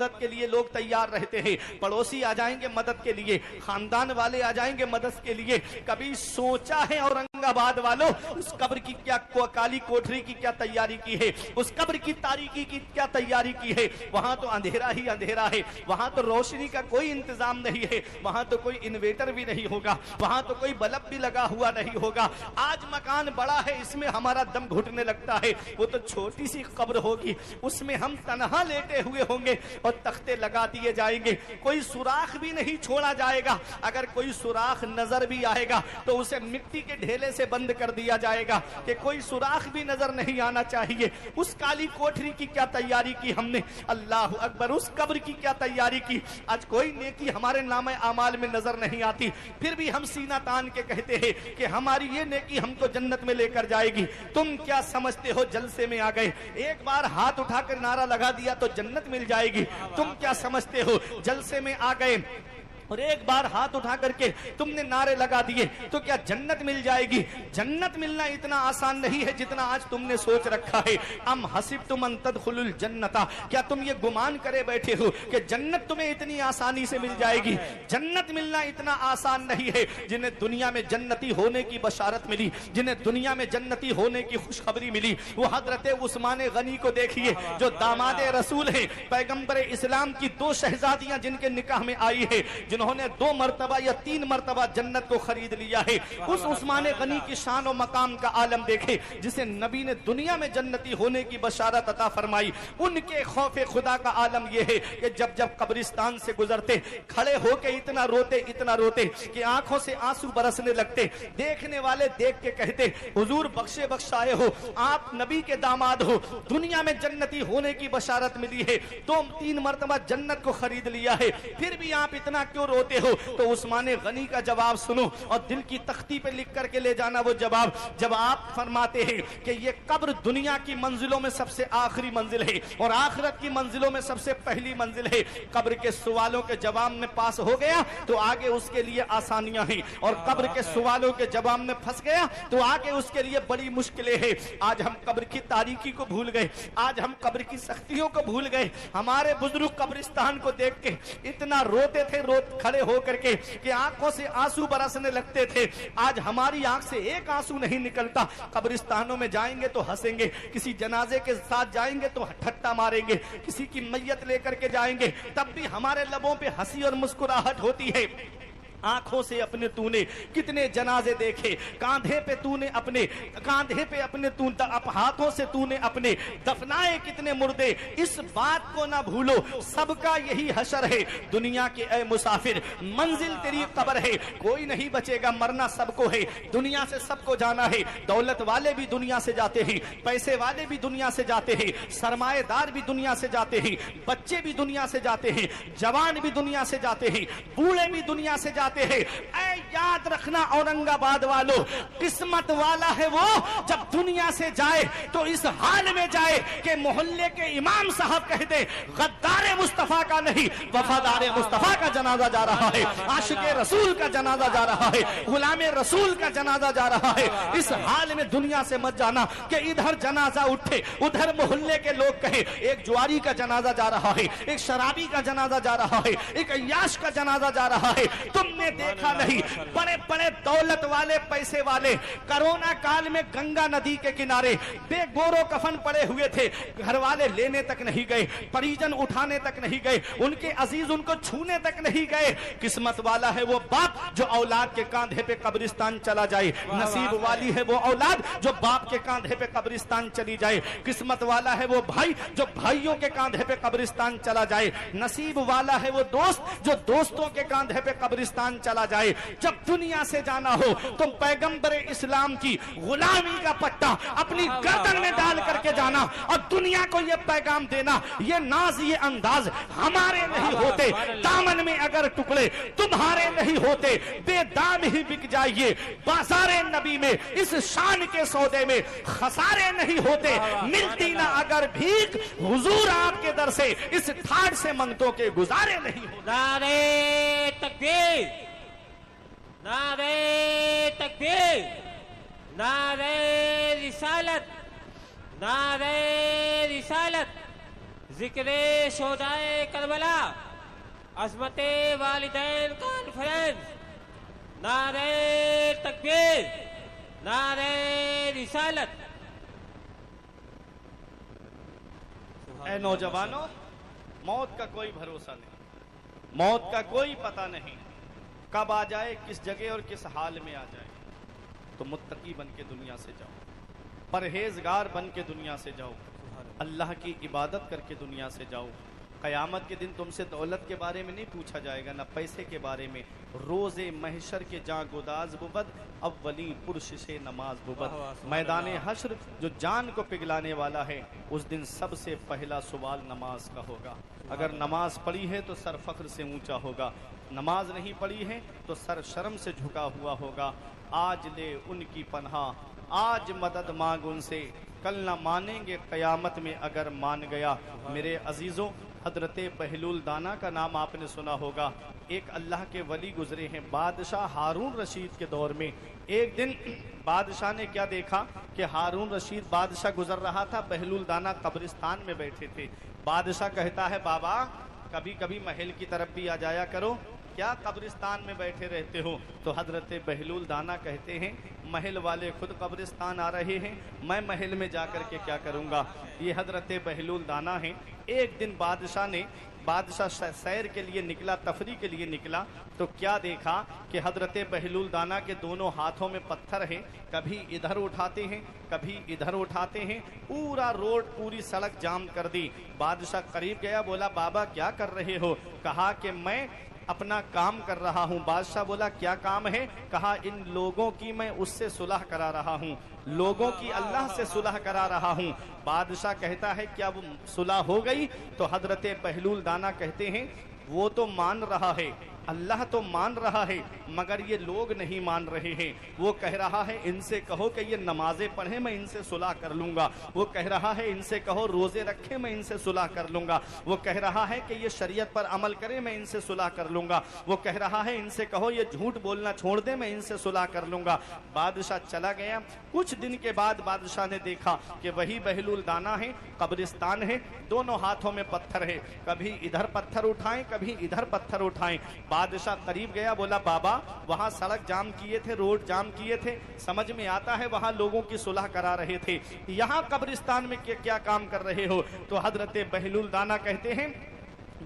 مدد کے لیے لوگ تیار رہتے ہیں، پڑوسی آ جائیں گے مدد کے لیے، خاندان والے آ جائیں گے مدد کے لیے. کبھی سوچا ہے اورنگ آباد والوں اس قبر کی کیا کالی کوٹری کی کیا تیاری کی ہے، اس قبر کی تاریکی کی کیا تیاری کی ہے؟ وہاں تو اندھیرا ہی اندھیرا ہے، وہاں تو روشنی کا کوئی انتظام نہیں ہے، وہاں تو کوئی انویٹر بھی نہیں ہوگا، وہاں تو کوئی بلب بھی لگا ہوا نہیں ہوگا. آج مکان بڑا ہے، اس میں ہمارا دم گھٹنے لگتا ہے، وہ تو چھوٹی سی قبر ہوگی، اس میں ہم تنہا لیٹے ہوئے ہوں گے اور تختے لگا دیے جائیں گے، کوئی سوراخ بھی نہیں چھوڑا جائے گا. اگر کوئی سوراخ نظر بھی آئے گا تو اسے مٹی کے ڈھیلے سے بند کر دیا جائے گا کہ کوئی سوراخ بھی نظر نہیں آنا چاہیے. اس کالی کوٹری کی کیا تیاری کی ہم نے، اللہ اکبر، اس قبر کی کیا تیاری کی. آج کوئی نیکی ہمارے نامہ اعمال میں نظر نہیں آتی، پھر بھی ہم سینہ تان کے کہتے ہیں کہ ہماری یہ نیکی ہم کو جنت میں لے کر جائے گی. تم کیا سمجھتے ہو جلسے میں آ گئے، ایک بار ہاتھ اٹھا کر نعرہ لگا دیا تو جنت مل جائے گی؟ تم کیا سمجھتے ہو جلسے میں آ گئے اور ایک بار ہاتھ اٹھا کر کے تم نے نعرے لگا دیے تو کیا جنت مل جائے گی؟ جنت ملنا اتنا آسان نہیں ہے جتنا آج تم نے سوچ رکھا ہے. ام حسبتم ان تدخلوا الجنت، کیا تم یہ گمان کرے بیٹھے ہو کہ جنت تمہیں اتنی آسانی سے مل جائے گی؟ جنت ملنا اتنا آسان نہیں ہے. جنہیں دنیا میں جنتی ہونے کی بشارت ملی، جنہیں دنیا میں جنتی ہونے کی خوشخبری ملی، وہ حضرت عثمان غنی کو دیکھیے جو داماد رسول ہیں، پیغمبر اسلام کی دو شہزادیاں جن کے نکاح میں آئی ہے، جنہوں نے 2 مرتبہ یا 3 مرتبہ جنت کو خرید لیا ہے. اس عثمان غنی کی شان و مقام کا عالم دیکھے جسے نبی نے دنیا میں جنتی ہونے کی بشارت عطا فرمائی. ان کے خوف خدا کا عالم یہ ہے کہ جب جب قبرستان سے گزرتے کھڑے ہو کے اتنا روتے کہ آنکھوں سے آنسو برسنے لگتے. دیکھنے والے دیکھ کے کہتے حضور بخشے بخشائے ہو، آپ نبی کے داماد ہو، دنیا میں جنتی ہونے کی بشارت ملی ہے، 2-3 مرتبہ جنت کو خرید لیا ہے، پھر بھی آپ اتنا کیوں روتے ہو؟ تو عثمان غنی کا جواب سنو اور دل کی تختی پہ لکھ کر کے لے جانا وہ جواب. جب آپ فرماتے ہیں کہ یہ قبر دنیا کی منزلوں میں سب سے آخری منزل ہے اور آخرت کی منزلوں میں سب سے پہلی منزل ہے، قبر کے سوالوں کے جواب میں پاس ہو گیا تو آگے اس کے لیے آسانیاں ہیں، اور قبر کے سوالوں کے جواب میں پھنس گیا تو آگے اس کے لیے بڑی مشکلیں ہیں. آج ہم قبر کی تاریکی کو بھول گئے، آج ہم قبر کی سختیوں کو بھول گئے. ہمارے بزرگ قبرستان کو دیکھ کے اتنا روتے تھے، کھڑے ہو کر کے کہ آنکھوں سے آنسو برسنے لگتے تھے. آج ہماری آنکھ سے ایک آنسو نہیں نکلتا. قبرستانوں میں جائیں گے تو ہنسیں گے، کسی جنازے کے ساتھ جائیں گے تو ٹھٹا ماریں گے، کسی کی میت لے کر کے جائیں گے تب بھی ہمارے لبوں پہ ہنسی اور مسکراہٹ ہوتی ہے. آنکھوں سے اپنے تو نے کتنے جنازے دیکھے، کاندھے پہ اپنے ہاتھوں سے تو نے اپنے دفنائے کتنے مردے. اس بات کو نہ بھولو، سب کا یہی حشر ہے. دنیا کے اے مسافر، منزل تیری قبر ہے، کوئی نہیں بچے گا، مرنا سب کو ہے، دنیا سے سب کو جانا ہے. دولت والے بھی دنیا سے جاتے ہیں، پیسے والے بھی دنیا سے جاتے ہیں، سرمایہ دار بھی دنیا سے جاتے ہیں، بچے بھی دنیا سے جاتے ہیں، جوان بھی دنیا سے جاتے ہیں، بوڑھے بھی دنیا سے جاتے ہیں. اے یاد رکھنا اورنگ آباد والو، قسمت والا ہے وہ جب دنیا سے جائے تو اس حال میں جائے کہ محلے کے امام صاحب کہتے غدار مصطفیٰ کا نہیں، وفادار مصطفیٰ کا جنازہ جا رہا ہے، عاشق رسول کا جنازہ جا رہا ہے، غلام رسول کا جنازہ جا رہا ہے. اس حال میں دنیا سے مت جانا کہ ادھر جنازہ اٹھے ادھر محلے کے لوگ کہیں ایک جواری کا جنازہ جا رہا ہے، ایک شرابی کا جنازہ جا رہا ہے، ایک عیاش کا جنازہ جا رہا ہے. تم نے دیکھا نہیں بڑے بڑے دولت والے پیسے والے کرونا کال میں گنگا ندی کے کنارے بے گورو کفن پڑے ہوئے تھے، گھر والے لینے تک نہیں گئے، پریجن اٹھانے تک نہیں گئے، ان کے عزیز ان کو چھونے تک نہیں گئے. قسمت والا ہے وہ باپ جو اولاد کے کاندھے پہ قبرستان چلا جائے، نصیب والی ہے وہ اولاد جو باپ کے کاندھے پہ قبرستان چلی جائے. قسمت والا ہے وہ بھائی جو بھائیوں کے کاندھے پہ قبرستان چلا جائے. نصیب والا ہے وہ دوست جو دوستوں کے کاندھے پہ قبرستان چلا جائے. جب دنیا سے جانا ہو تو پیغمبر اسلام کی غلامی کا پٹا اپنی گردن میں ڈال کر کے جانا اور دنیا کو یہ پیغام دینا، یہ ناز یہ انداز ہمارے نہیں ہوتے، دامن میں اگر ٹکڑے تمہارے نہیں ہوتے، بے دام ہی بک جائیے. بازار نبی میں اس شان کے سودے میں خسارے نہیں ہوتے، ملتی نہ اگر بھیک حضور آپ کے در سے اس تھاٹ سے منگتوں کے گزارے نہیں ہوتے. نعرے تکبیر، نعرے تکبیر، نعرے رسالت، نعرے رسالت. ذکر شہدائے کربلا عظمت والدین کانفرنس نعرہ تکبیر نعرہ رسالت۔ اے نوجوانوں، موت کا کوئی بھروسہ نہیں، موت کا کوئی پتہ نہیں، کب آ جائے، کس جگہ اور کس حال میں آ جائے۔ تو متقی بن کے دنیا سے جاؤ، پرہیزگار بن کے دنیا سے جاؤ، اللہ کی عبادت کر کے دنیا سے جاؤ۔ قیامت کے دن تم سے دولت کے بارے میں نہیں پوچھا جائے گا، نہ پیسے کے بارے میں۔ روز محشر کے جاں گداز بود، اولی پرشش نماز بود۔ میدان حشر جو جان کو پگلانے والا ہے، اس دن سب سے پہلا سوال نماز کا ہوگا۔ اگر نماز پڑھی ہے تو سر فخر سے اونچا ہوگا، نماز نہیں پڑھی ہے تو سر شرم سے جھکا ہوا ہوگا۔ آج لے ان کی پناہ، آج مدد مانگ ان سے، کل نہ مانیں گے قیامت میں اگر مان گیا۔ میرے عزیزوں، حضرت بہلول دانا کا نام آپ نے سنا ہوگا۔ ایک اللہ کے ولی گزرے ہیں بادشاہ ہارون رشید کے دور میں۔ ایک دن بادشاہ نے کیا دیکھا کہ ہارون رشید بادشاہ گزر رہا تھا، بہلول دانا قبرستان میں بیٹھے تھے۔ بادشاہ کہتا ہے، بابا کبھی کبھی محل کی طرف بھی آ جایا کرو، کیا قبرستان میں بیٹھے رہتے ہو؟ تو حضرت بہلول دانا کہتے ہیں، محل والے خود قبرستان آ رہے ہیں، میں محل میں جا کر کے کیا کروں گا؟ یہ حضرت بہلول دانا ہیں۔ ایک دن بادشاہ سیر کے لیے نکلا، تفریح کے لیے نکلا، تو کیا دیکھا کہ حضرت بہلول دانا کے دونوں ہاتھوں میں پتھر ہیں، کبھی ادھر اٹھاتے ہیں کبھی ادھر اٹھاتے ہیں، پورا روڈ پوری سڑک جام کر دی۔ بادشاہ قریب گیا، بولا بابا کیا کر رہے ہو؟ کہا کہ میں اپنا کام کر رہا ہوں۔ بادشاہ بولا کیا کام ہے؟ کہا ان لوگوں کی میں اس سے صلح کرا رہا ہوں، لوگوں کی اللہ سے صلح کرا رہا ہوں۔ بادشاہ کہتا ہے کیا وہ صلح ہو گئی؟ تو حضرت بہلول دانا کہتے ہیں وہ تو مان رہا ہے، اللہ تو مان رہا ہے، مگر یہ لوگ نہیں مان رہے ہیں۔ وہ کہہ رہا ہے ان سے کہو کہ یہ نمازیں پڑھیں، میں ان سے صلح کر لوں گا۔ وہ کہہ رہا ہے ان سے کہو روزے رکھیں، میں ان سے صلح کر لوں گا۔ وہ کہہ رہا ہے کہ یہ شریعت پر عمل کریں، میں ان سے صلح کر لوں گا۔ وہ کہہ رہا ہے ان سے کہو یہ جھوٹ بولنا چھوڑ دیں، میں ان سے صلح کر لوں گا۔ بادشاہ چلا گیا۔ کچھ دن کے بعد بادشاہ نے دیکھا کہ وہی بہلول دانا ہے، قبرستان ہے، دونوں ہاتھوں میں پتھر ہے، کبھی ادھر پتھر اٹھائیں کبھی ادھر پتھر اٹھائیں۔ بادشاہ قریب گیا، بولا بابا وہاں سڑک جام کیے تھے، روڈ جام کیے تھے، سمجھ میں آتا ہے وہاں لوگوں کی صلح کرا رہے تھے، یہاں قبرستان میں کیا کام کر رہے ہو؟ تو حضرت بہلول دانا کہتے ہیں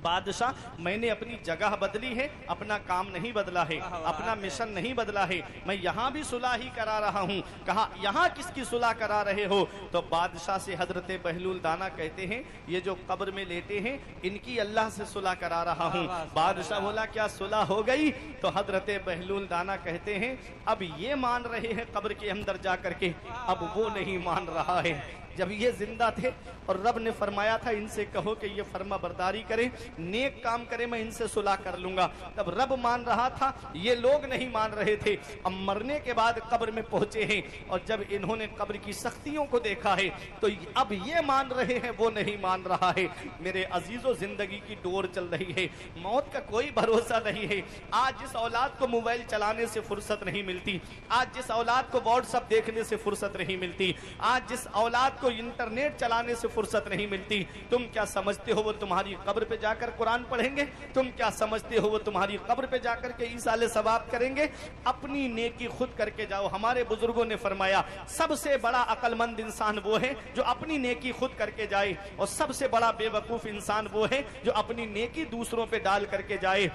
بادشاہ میں نے اپنی جگہ بدلی ہے، اپنا کام نہیں بدلا ہے، اپنا مشن نہیں بدلا ہے، میں یہاں بھی صلح ہی کرا رہا ہوں۔ کہا یہاں کس کی صلح کرا رہے ہو؟ تو بادشاہ سے حضرت بہلول دانا کہتے ہیں یہ جو قبر میں لیٹے ہیں ان کی اللہ سے صلح کرا رہا ہوں۔ بادشاہ بولا کیا صلح ہو گئی؟ تو حضرت بہلول دانا کہتے ہیں اب یہ مان رہے ہیں قبر کے اندر جا کر کے، اب وہ نہیں مان رہا ہے۔ جب یہ زندہ تھے اور رب نے فرمایا تھا ان سے کہو کہ یہ فرما برداری کریں، نیک کام کریں، میں ان سے صلح کر لوں گا، تب رب مان رہا تھا، یہ لوگ نہیں مان رہے تھے۔ اب مرنے کے بعد قبر میں پہنچے ہیں اور جب انہوں نے قبر کی سختیوں کو دیکھا ہے تو اب یہ مان رہے ہیں، وہ نہیں مان رہا ہے۔ میرے عزیزو، زندگی کی ڈور چل رہی ہے، موت کا کوئی بھروسہ نہیں ہے۔ آج جس اولاد کو موبائل چلانے سے فرصت نہیں ملتی، آج جس اولاد کو واٹس ایپ دیکھنے سے فرصت نہیں ملتی، آج جس اولاد کو انٹرنیٹ چلانے سے فرصت نہیں ملتی، تم کیا سمجھتے ہو وہ تمہاری قبر پہ جا کر قرآن پڑھیں گے؟ تم کیا سمجھتے ہو وہ تمہاری قبر پہ جا کر کے ایصال ثواب کریں گے؟ اپنی نیکی خود کر کے جاؤ۔ ہمارے بزرگوں نے فرمایا سب سے بڑا عقل مند انسان وہ ہے جو اپنی نیکی خود کر کے جائے، اور سب سے بڑا بے وقوف انسان وہ ہے جو اپنی نیکی دوسروں پہ ڈال کر کے جائے۔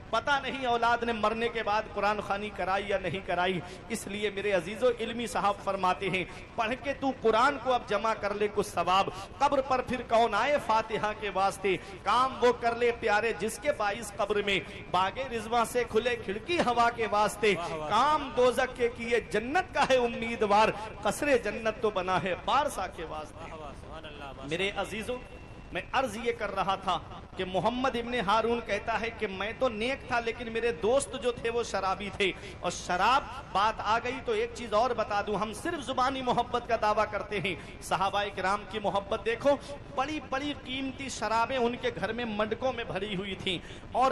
پتہ نہیں اولاد نے مرنے کے بعد قرآن خوانی کرائی یا نہیں کرائی، اس لیے میرے عزیزو علمی صاحب فرماتے ہیں پڑھ کے تو قرآن کو اب جمع کر لے کچھ ثواب، قبر پر پھر کون آئے فاتحہ کے واسطے، کام وہ کر لے پیارے جس کے باعث قبر میں باغ رضواں سے کھلے کھڑکی ہوا کے واسطے، کام دوزخ کے کیے جنت کا ہے امیدوار، قصر جنت تو بنا ہے بارسا کے واسطے۔ میرے عزیزو، میں عرض یہ کر رہا تھا کہ محمد ابن ہارون کہتا ہے کہ میں تو نیک تھا لیکن میرے دوست جو تھے وہ شرابی تھے، اور شراب بات آ گئی تو ایک چیز اور بتا دوں، ہم صرف زبانی محبت کا دعویٰ کرتے ہیں، صحابہ کرام کی محبت دیکھو، بڑی بڑی قیمتی شرابیں ان کے گھر میں منڈکوں میں بھری ہوئی تھیں، اور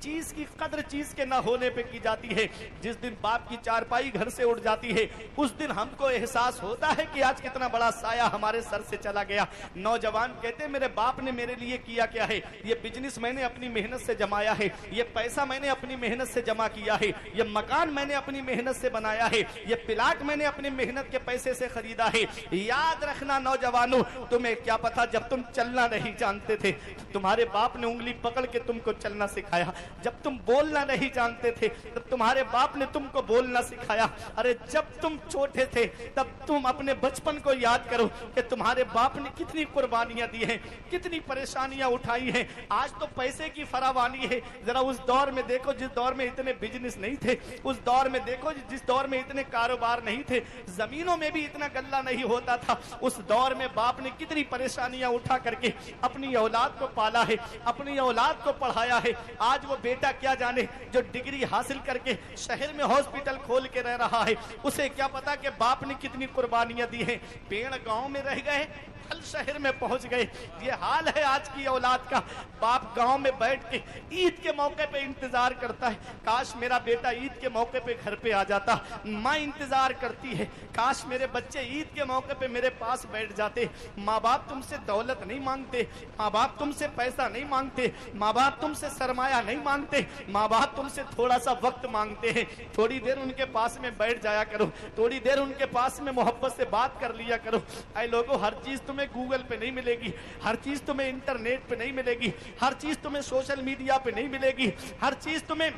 چیز کی قدر چیز کے نہ ہونے پہ کی جاتی ہے. جس دن باپ کی چارپائی گھر سے اٹھ جاتی ہے اس دن ہم کو احساس ہوتا ہے کہ آج کتنا بڑا سایہ ہمارے سر سے چلا گیا. نوجوان کہتے ہیں میرے باپ نے میرے لیے کیا کیا ہے, یہ بزنس میں نے اپنی محنت سے جمایا ہے, یہ پیسہ میں نے اپنی محنت سے جمع کیا ہے, یہ مکان میں نے اپنی محنت سے بنایا ہے, یہ پلاٹ میں نے اپنی محنت کے پیسے سے خریدا ہے. یاد رکھنا نوجوانوں, تمہیں کیا پتا جب تم چلنا نہیں جانتے تھے تمہارے باپ نے انگلی پکڑ کے تم کو چلنا سکھایا. جب تم بولنا نہیں جانتے تھے تب تمہارے باپ نے تم کو بولنا سکھایا. ارے جب تم چھوٹے تھے تب تم اپنے بچپن کو یاد کرو کہ تمہارے باپ نے کتنی قربانیاں دی ہیں, کتنی پریشانیاں اٹھائی ہیں. آج تو پیسے کی فراوانی ہے, ذرا اس دور میں دیکھو جس دور میں اتنے بزنس نہیں تھے, اس دور میں دیکھو جس دور میں اتنے کاروبار نہیں تھے, زمینوں میں بھی اتنا غلہ نہیں ہوتا تھا. اس دور میں باپ نے کتنی پریشانیاں اٹھا کر کے اپنی اولاد کو پالا ہے, اپنی اولاد کو پڑھایا ہے. آج وہ بیٹا کیا جانے جو ڈگری حاصل کر کے شہر میں ہاسپٹل کھول کے رہ رہا ہے, اسے کیا پتا کہ باپ نے کتنی قربانیاں دی ہیں. پیڑ گاؤں میں رہ گئے, پھل شہر میں پہنچ گئے. یہ حال ہے آج کی اولاد کا. باپ گاؤں میں بیٹھ کے عید کے موقع پہ انتظار کرتا ہے, کاش میرا بیٹا عید کے موقع پہ گھر پہ آ جاتا. ماں انتظار کرتی ہے, کاش میرے بچے عید کے موقع پہ میرے پاس بیٹھ جاتے. ماں باپ تم سے دولت نہیں مانگتے, ماں باپ تم سے پیسہ نہیں مانگتے, ماں باپ تم سے سرمایہ نہیں مانگتے, ماں باپ تم سے تھوڑا سا وقت مانگتے ہیں. تھوڑی دیر ان کے پاس میں بیٹھ جایا کرو, تھوڑی دیر ان کے پاس میں محبت سے بات کر لیا کرو. اے لوگوں, ہر چیز تمہیں گوگل پہ نہیں ملے گی, ہر چیز تمہیں انٹرنیٹ پہ نہیں ملے گی, ہر چیز تمہیں سوشل میڈیا پہ نہیں ملے گی, ہر چیز تمہیں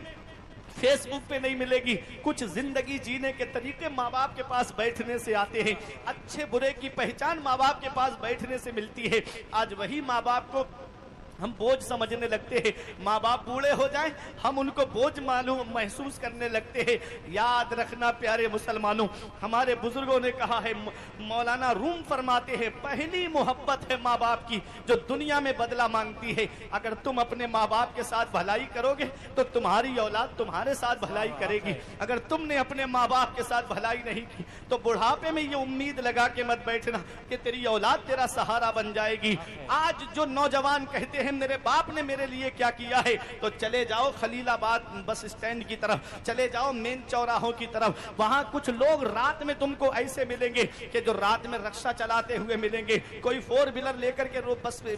فیس بک پہ نہیں ملے گی. کچھ زندگی جینے کے طریقے ماں باپ کے پاس بیٹھنے سے آتے ہیں. اچھے برے کی پہچان ماں باپ کے پاس بیٹھنے سے ملتی ہے. آج وہی ماں باپ کو ہم بوجھ سمجھنے لگتے ہیں. ماں باپ بوڑھے ہو جائیں ہم ان کو بوجھ محسوس کرنے لگتے ہیں. یاد رکھنا پیارے مسلمانوں, ہمارے بزرگوں نے کہا ہے, مولانا روم فرماتے ہیں, پہلی محبت ہے ماں باپ کی جو دنیا میں بدلہ مانگتی ہے. اگر تم اپنے ماں باپ کے ساتھ بھلائی کرو گے تو تمہاری اولاد تمہارے ساتھ بھلائی کرے گی. اگر تم نے اپنے ماں باپ کے ساتھ بھلائی نہیں کی تو بڑھاپے میں یہ امید لگا کے مت بیٹھنا کہ تیری اولاد تیرا سہارا بن جائے گی. آج جو نوجوان کہتے ہیں میرے باپ نے میرے لیے کیا کیا ہے, تو چلے جاؤ خلیل آباد بس اسٹینڈ کی طرف, چلے جاؤ مین چوراہوں کی طرف. وہاں کچھ لوگ رات میں تم کو ایسے ملیں گے کہ جو رات میں رکشہ چلاتے ہوئے ملیں گے. کوئی 4 ویلر لے کر کے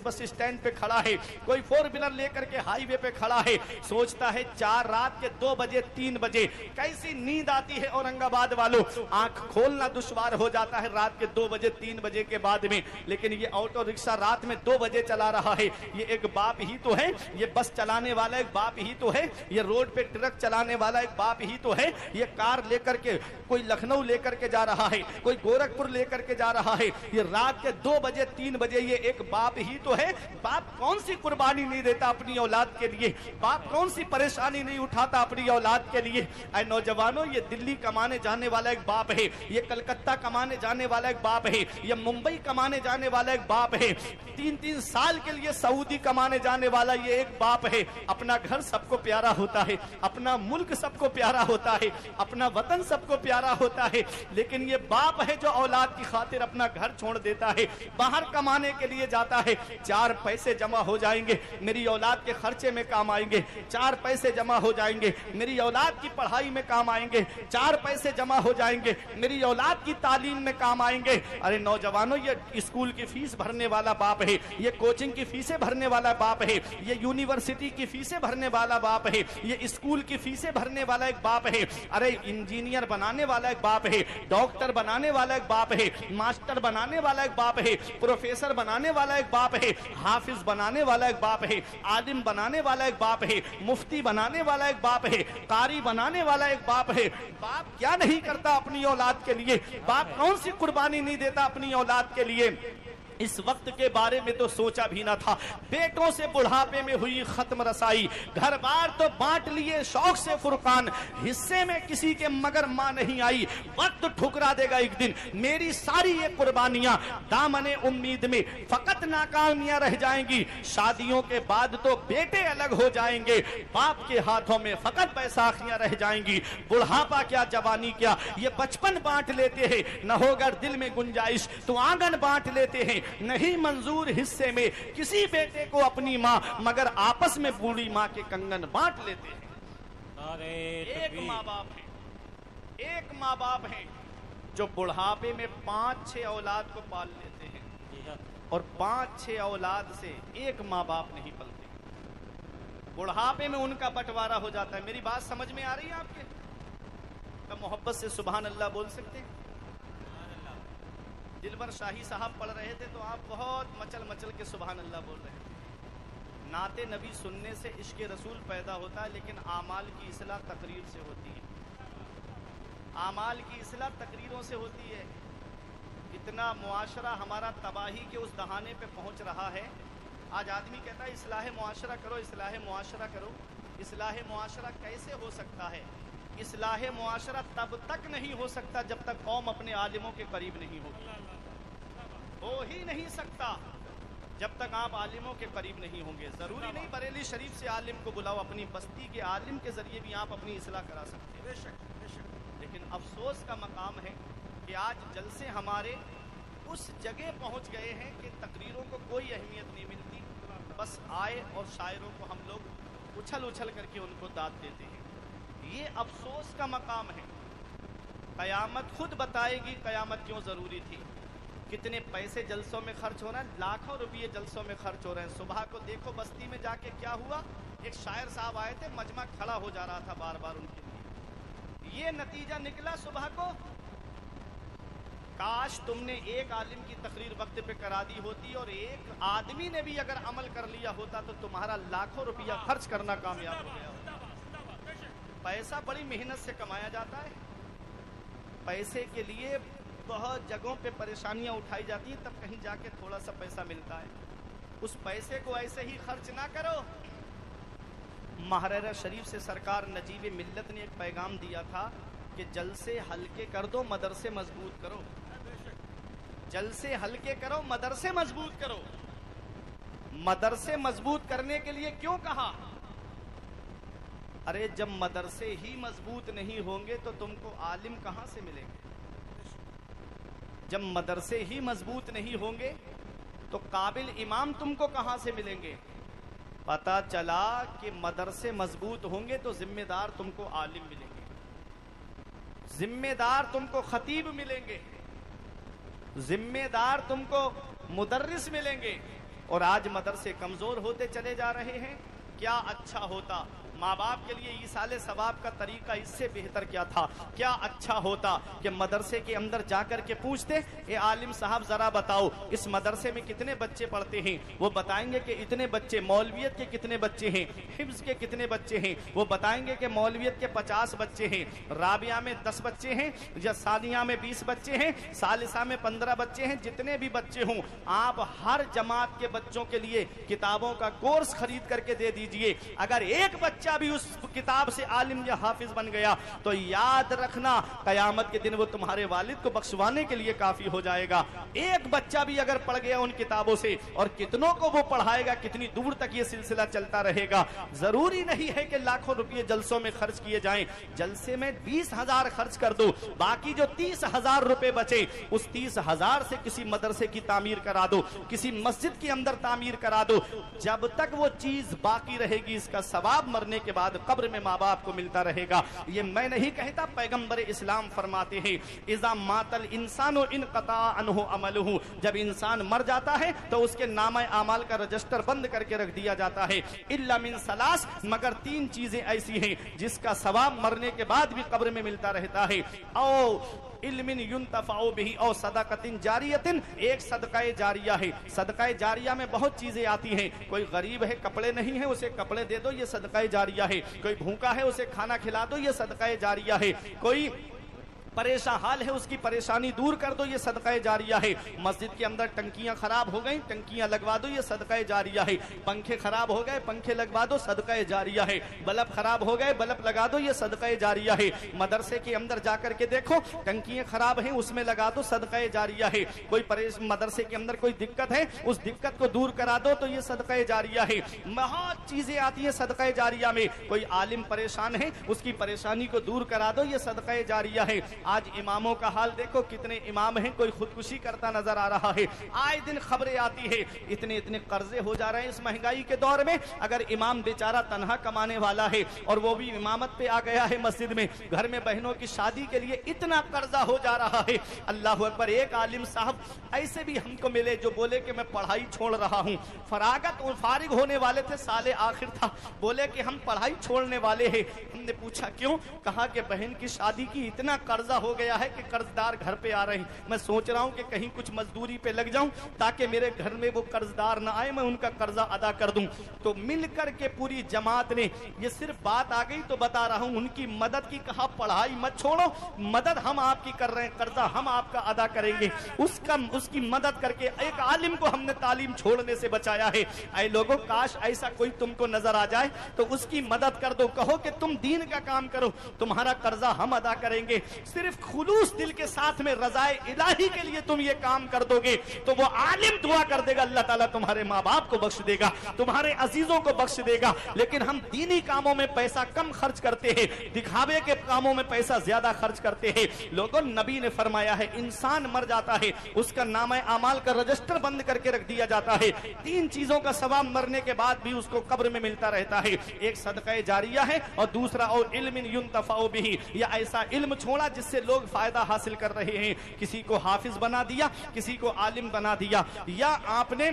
بس اسٹینڈ پہ کھڑا ہے, کوئی 4 ویلر لے کر کے ہائی وے پہ کھڑا ہے. سوچتا ہے 4 رات کے 2 بجے 3 بجے کیسی نیند آتی ہے اورنگ آباد والوں, آنکھ کھولنا دشوار ہو جاتا ہے رات کے 2 بجے 3 بجے کے بعد میں. لیکن یہ آٹو رکشہ رات میں 2 بجے چلا رہا ہے. یہ ایک باپ ہی تو ہے, یہ بس چلانے والا ایک باپ ہی تو ہے, یہ روڈ پہ ٹرک چلانے والا ایک باپ ہی تو ہے. یہ کار لے کر کے کوئی لکھنؤ لے کر کے جا رہا ہے, کوئی گورکھپور لے کر کے جا رہا ہے. یہ رات کے 2 بجے 3 بجے یہ ایک باپ ہی تو ہے. باپ کون سی قربانی نہیں دیتا اپنی اولاد کے لیے, باپ کون سی پریشانی نہیں اٹھاتا اپنی اولاد کے لیے. اے نوجوانوں, یہ دلی کمانے جانے والا ایک باپ ہے, یہ کلکتہ کمانے جانے والا ایک باپ ہے, یہ ممبئی کمانے جانے والا ایک باپ ہے, 3 سال کے لیے سعودی کمانے جانے والا یہ ایک باپ ہے. اپنا گھر سب کو پیارا ہوتا ہے, اپنا ملک سب کو پیارا ہوتا ہے, اپنا وطن سب کو پیارا ہوتا ہے, لیکن یہ باپ ہے جو اولاد کی خاطر اپنا گھر چھوڑ دیتا ہے, باہر کمانے کے لیے جاتا ہے. 4 پیسے جمع ہو جائیں گے میری اولاد کے خرچے میں کام آئیں گے, 4 پیسے جمع ہو جائیں گے میری اولاد کی پڑھائی میں کام آئیں گے, 4 پیسے جمع ہو جائیں گے میری اولاد کی تعلیم میں کام آئیں گے. ارے نوجوانوں, یہ اسکول کی فیس بھرنے والا باپ ہے, یہ کوچنگ کی فیسیں بھرنے والا باپ ہے, یہ یونیورسٹی کی فیسیں بھرنے والا باپ ہے, یہ اسکول کی فیسیں بھرنے والا ایک باپ ہے. ارے انجینئر بنانے والا ایک باپ ہے, ڈاکٹر بنانے والا ایک باپ ہے, ماسٹر بنانے والا ایک باپ ہے, پروفیسر بنانے والا ایک باپ ہے, حافظ بنانے والا ایک باپ ہے, عالم بنانے والا ایک باپ ہے, مفتی بنانے والا ایک باپ ہے, قاری بنانے والا ایک باپ ہے. باپ کیا نہیں کرتا اپنی اولاد کے لیے, باپ کون سی قربانی نہیں دیتا اپنی اولاد کے لیے. اس وقت کے بارے میں تو سوچا بھی نہ تھا. بیٹوں سے بڑھاپے میں ہوئی ختم رسائی, گھر بار تو بانٹ لیے شوق سے فرقان, حصے میں کسی کے مگر ماں نہیں آئی. وقت ٹھکرا دے گا ایک دن میری ساری یہ قربانیاں, دامن امید میں فقط ناکامیاں رہ جائیں گی. شادیوں کے بعد تو بیٹے الگ ہو جائیں گے, باپ کے ہاتھوں میں فقط بیساکھیاں رہ جائیں گی. بڑھاپا کیا جوانی کیا, یہ بچپن بانٹ لیتے ہیں, نہ ہوگا دل میں گنجائش تو آنگن بانٹ لیتے ہیں. نہیں منظور حصے میں کسی بیٹے کو اپنی ماں، مگر آپس میں بوڑھی ماں کے کنگن بانٹ لیتے ہیں۔ ایک ماں باپ ہیں، ایک ماں باپ ہیں جو بڑھاپے میں 5-6 اولاد کو پال لیتے ہیں، اور 5-6 اولاد سے ایک ماں باپ نہیں پلتے۔ بڑھاپے میں ان کا بٹوارا ہو جاتا ہے۔ میری بات سمجھ میں آ رہی ہے آپ کے؟ کیا محبت سے سبحان اللہ بول سکتے ہیں؟ دلبر شاہی صاحب پڑھ رہے تھے تو آپ بہت مچل مچل کے سبحان اللہ بول رہے تھے۔ نعت نبی سننے سے عشق رسول پیدا ہوتا ہے، لیکن اعمال کی اصلاح تقریر سے ہوتی ہے۔ اعمال کی اصلاح تقریروں سے ہوتی ہے۔ اتنا معاشرہ ہمارا تباہی کے اس دہانے پہ پہنچ رہا ہے۔ آج آدمی کہتا ہے اصلاح معاشرہ کرو، اصلاح معاشرہ کرو۔ اصلاح معاشرہ کیسے ہو سکتا ہے؟ اصلاح معاشرہ تب تک نہیں ہو سکتا جب تک قوم اپنے عالموں کے قریب نہیں ہوگی۔ ہو ہی نہیں سکتا جب تک آپ عالموں کے قریب نہیں ہوں گے۔ ضروری نہیں بریلی شریف سے عالم کو بلاؤ، اپنی بستی کے عالم کے ذریعے بھی آپ اپنی اصلاح کرا سکتے ہیں۔ بے شک بے شک۔ لیکن افسوس کا مقام ہے کہ آج جلسے ہمارے اس جگہ پہنچ گئے ہیں کہ تقریروں کو کوئی اہمیت نہیں ملتی، بس آئے اور شاعروں کو ہم لوگ اچھل اچھل کر کے ان کو داد دیتے ہیں۔ یہ افسوس کا مقام ہے۔ قیامت خود بتائے گی قیامت کیوں ضروری تھی۔ کتنے پیسے جلسوں میں خرچ ہو رہے ہیں، لاکھوں روپیے جلسوں میں خرچ ہو رہے ہیں۔ صبح کو دیکھو بستی میں جا کے کیا ہوا، ایک شاعر صاحب آئے تھے، مجمع کھڑا ہو جا رہا تھا بار بار ان کے لیے۔ یہ نتیجہ نکلا صبح کو، کاش تم نے ایک عالم کی تقریر وقت پہ کرا دی ہوتی اور ایک آدمی نے بھی اگر عمل کر لیا ہوتا تو تمہارا لاکھوں روپیہ خرچ کرنا کامیاب ہو گیا ہوتا۔ پیسہ بڑی محنت سے کمایا جاتا ہے، پیسے کے لیے بہت جگہوں پہ پریشانیاں اٹھائی جاتی ہیں، تب کہیں جا کے تھوڑا سا پیسہ ملتا ہے۔ اس پیسے کو ایسے ہی خرچ نہ کرو۔ محررہ شریف سے سرکار نجیب ملت نے ایک پیغام دیا تھا کہ جلسے ہلکے کر دو، مدرسے مضبوط کرو۔ جلسے ہلکے کرو، مدرسے مضبوط کرو۔ مدرسے مضبوط کرنے کے لیے کیوں کہا؟ ارے جب مدرسے ہی مضبوط نہیں ہوں گے تو تم کو عالم کہاں سے ملیں گے؟ جب مدرسے ہی مضبوط نہیں ہوں گے تو قابل امام تم کو کہاں سے ملیں گے؟ پتہ چلا کہ مدرسے مضبوط ہوں گے تو ذمہ دار تم کو عالم ملیں گے، ذمہ دار تم کو خطیب ملیں گے، ذمہ دار تم کو مدرس ملیں گے۔ اور آج مدرسے کمزور ہوتے چلے جا رہے ہیں۔ کیا اچھا ہوتا ماں باپ کے لیے ایصال ثواب کا طریقہ اس سے بہتر کیا تھا؟ کیا اچھا ہوتا کہ مدرسے کے اندر جا کر کے پوچھتے، اے عالم صاحب ذرا بتاؤ اس مدرسے میں کتنے بچے پڑھتے ہیں؟ وہ بتائیں گے کہ اتنے بچے۔ مولویت کے کتنے بچے ہیں؟ حفظ کے کتنے بچے ہیں؟ وہ بتائیں گے کہ مولویت کے 50 بچے ہیں، رابعہ میں 10 بچے ہیں، یا ثانیہ میں 20 بچے ہیں، ثالثہ میں 15 بچے ہیں۔ جتنے بھی بچے ہوں آپ ہر جماعت کے بچوں کے لیے کتابوں کا کورس خرید کر کے دے دیجئے۔ اگر ایک بچہ بھی اس کتاب سے عالم یا حافظ بن گیا تو یاد رکھنا قیامت کے دن وہ تمہارے والد کو بخشوانے کے لیے کافی ہو جائے گا۔ ایک بچہ بھی اگر پڑھ گیا ان کتابوں سے، اور کتنوں کو وہ پڑھائے گا، کتنی دور تک یہ سلسلہ چلتا رہے گا۔ ضروری نہیں ہے کہ لاکھوں روپے جلسوں میں خرچ کیے جائیں، جلسے میں 20,000 خرچ کر دو، باقی جو 30,000 روپے بچے اس 30,000 سے کسی مدرسے کی تعمیر کرا دو، کسی مسجد کے اندر تعمیر کرا دو۔ جب تک وہ چیز باقی رہے گی اس کا ثواب مرنے کے بعد قبر میں ماں باپ کو ملتا رہے گا۔ یہ میں نہیں کہتا، پیغمبر اسلام فرماتے ہیں اذا مات الانسان انقطع عنہ عملہ، جب انسان مر جاتا ہے تو اس کے نامہ اعمال کا رجسٹر بند کر کے رکھ دیا جاتا ہے، الا من ثلاث، مگر 3 چیزیں ایسی ہیں جس کا ثواب مرنے کے بعد بھی قبر میں ملتا رہتا ہے۔ او علم ينتفع به او صدقۃ جاریۃ، ایک صدقہ جاریہ ہے۔ صدقہ جاریہ میں بہت چیزیں آتی ہیں، کوئی غریب ہے کپڑے نہیں ہیں اسے کپڑے دے دو، یہ صدقہ جاریہ ہے۔ کوئی بھوکا ہے اسے کھانا کھلا دو، یہ صدقہ جاریہ ہے۔ کوئی پریشان حال ہے اس کی پریشانی دور کر دو، یہ صدقہ جاریہ ہے۔ مسجد کے اندر ٹنکیاں خراب ہو گئیں، ٹنکیاں لگوا دو، یہ صدقہ جاریہ ہے۔ پنکھے خراب ہو گئے، پنکھے لگوا دو، صدقہ جاریہ ہے۔ بلب خراب ہو گئے، بلب لگا دو، یہ صدقہ جاریہ ہے۔ مدرسے کے اندر جا کر کے دیکھو ٹنکیاں خراب ہیں اس میں لگا دو، صدقہ جاریہ ہے۔ کوئی مدرسے کے اندر کوئی دقت ہے اس دقت کو دور کرا دو تو یہ صدقہ جاریہ ہے۔ بہت چیزیں آتی ہیں صدقہ جاریہ میں۔ کوئی عالم پریشان ہے اس کی پریشانی کو دور کرا دو، یہ صدقہ جاریہ ہے۔ آج اماموں کا حال دیکھو، کتنے امام ہیں کوئی خودکشی کرتا نظر آ رہا ہے، آئے دن خبریں آتی ہے، اتنے اتنے قرضے ہو جا رہے ہیں اس مہنگائی کے دور میں۔ اگر امام بیچارہ تنہا کمانے والا ہے اور وہ بھی امامت پہ آ گیا ہے مسجد میں، گھر میں بہنوں کی شادی کے لیے اتنا قرضہ ہو جا رہا ہے، اللہ اکبر۔ ایک عالم صاحب ایسے بھی ہم کو ملے جو بولے کہ میں پڑھائی چھوڑ رہا ہوں، فارغ ہونے والے تھے، سال آخر تھا، بولے کہ ہم پڑھائی چھوڑنے والے ہیں۔ ہم نے پوچھا کیوں؟ کہا کہ بہن کی شادی کی اتنا قرضہ ہو گیا ہے کہ قرضدار گھر پہ آ رہے ہیں، میں سوچ رہا ہوں کہ کہیں کچھ مزدوری پہ لگ جاؤں تاکہ میرے گھر میں وہ قرضدار نہ آئے، میں ان کا قرضہ ادا کر دوں۔ تو مل کر کے پوری جماعت نے، یہ صرف بات آ گئی تو بتا رہا ہوں، ان کی مدد کی، کہا پڑھائی مت چھوڑو، مدد ہم آپ کی کر رہے ہیں، قرضہ ہم آپ کا ادا کریں گے۔ اس کی مدد کر کے ایک عالم کو ہم نے تعلیم چھوڑنے سے بچایا ہے۔ اے لوگوں، کاش ایسا کوئی تم کو نظر آ جائے تو اس کی مدد کر دو، کہو کہ تم دین کا کام کرو، تمہارا قرضہ ہم ادا کریں گے۔ صرف خلوص دل کے ساتھ میں رضائے الہی کے لیے تم یہ کام کر دو گے تو وہ عالم دعا کر دے گا، اللہ تعالیٰ تمہارے ماں باپ کو بخش دے گا، تمہارے عزیزوں کو بخش دے گا۔ لیکن ہم دینی کاموں میں پیسہ کم خرچ کرتے ہیں، دکھاوے کے کاموں میں پیسہ زیادہ خرچ کرتے ہیں۔ لوگوں، نبی نے فرمایا ہے انسان مر جاتا ہے، اس کا نامہ اعمال کا رجسٹر بند کر کے رکھ دیا جاتا ہے، تین چیزوں کا ثواب مرنے کے بعد بھی اس کو قبر میں ملتا رہتا ہے، ایک صدقہ جاریہ ہے اور دوسرا اور علم ينتفع به، یا ایسا علم چھوڑا جس سے لوگ فائدہ حاصل کر رہے ہیں، کسی کو حافظ بنا دیا، کسی کو عالم بنا دیا، یا آپ نے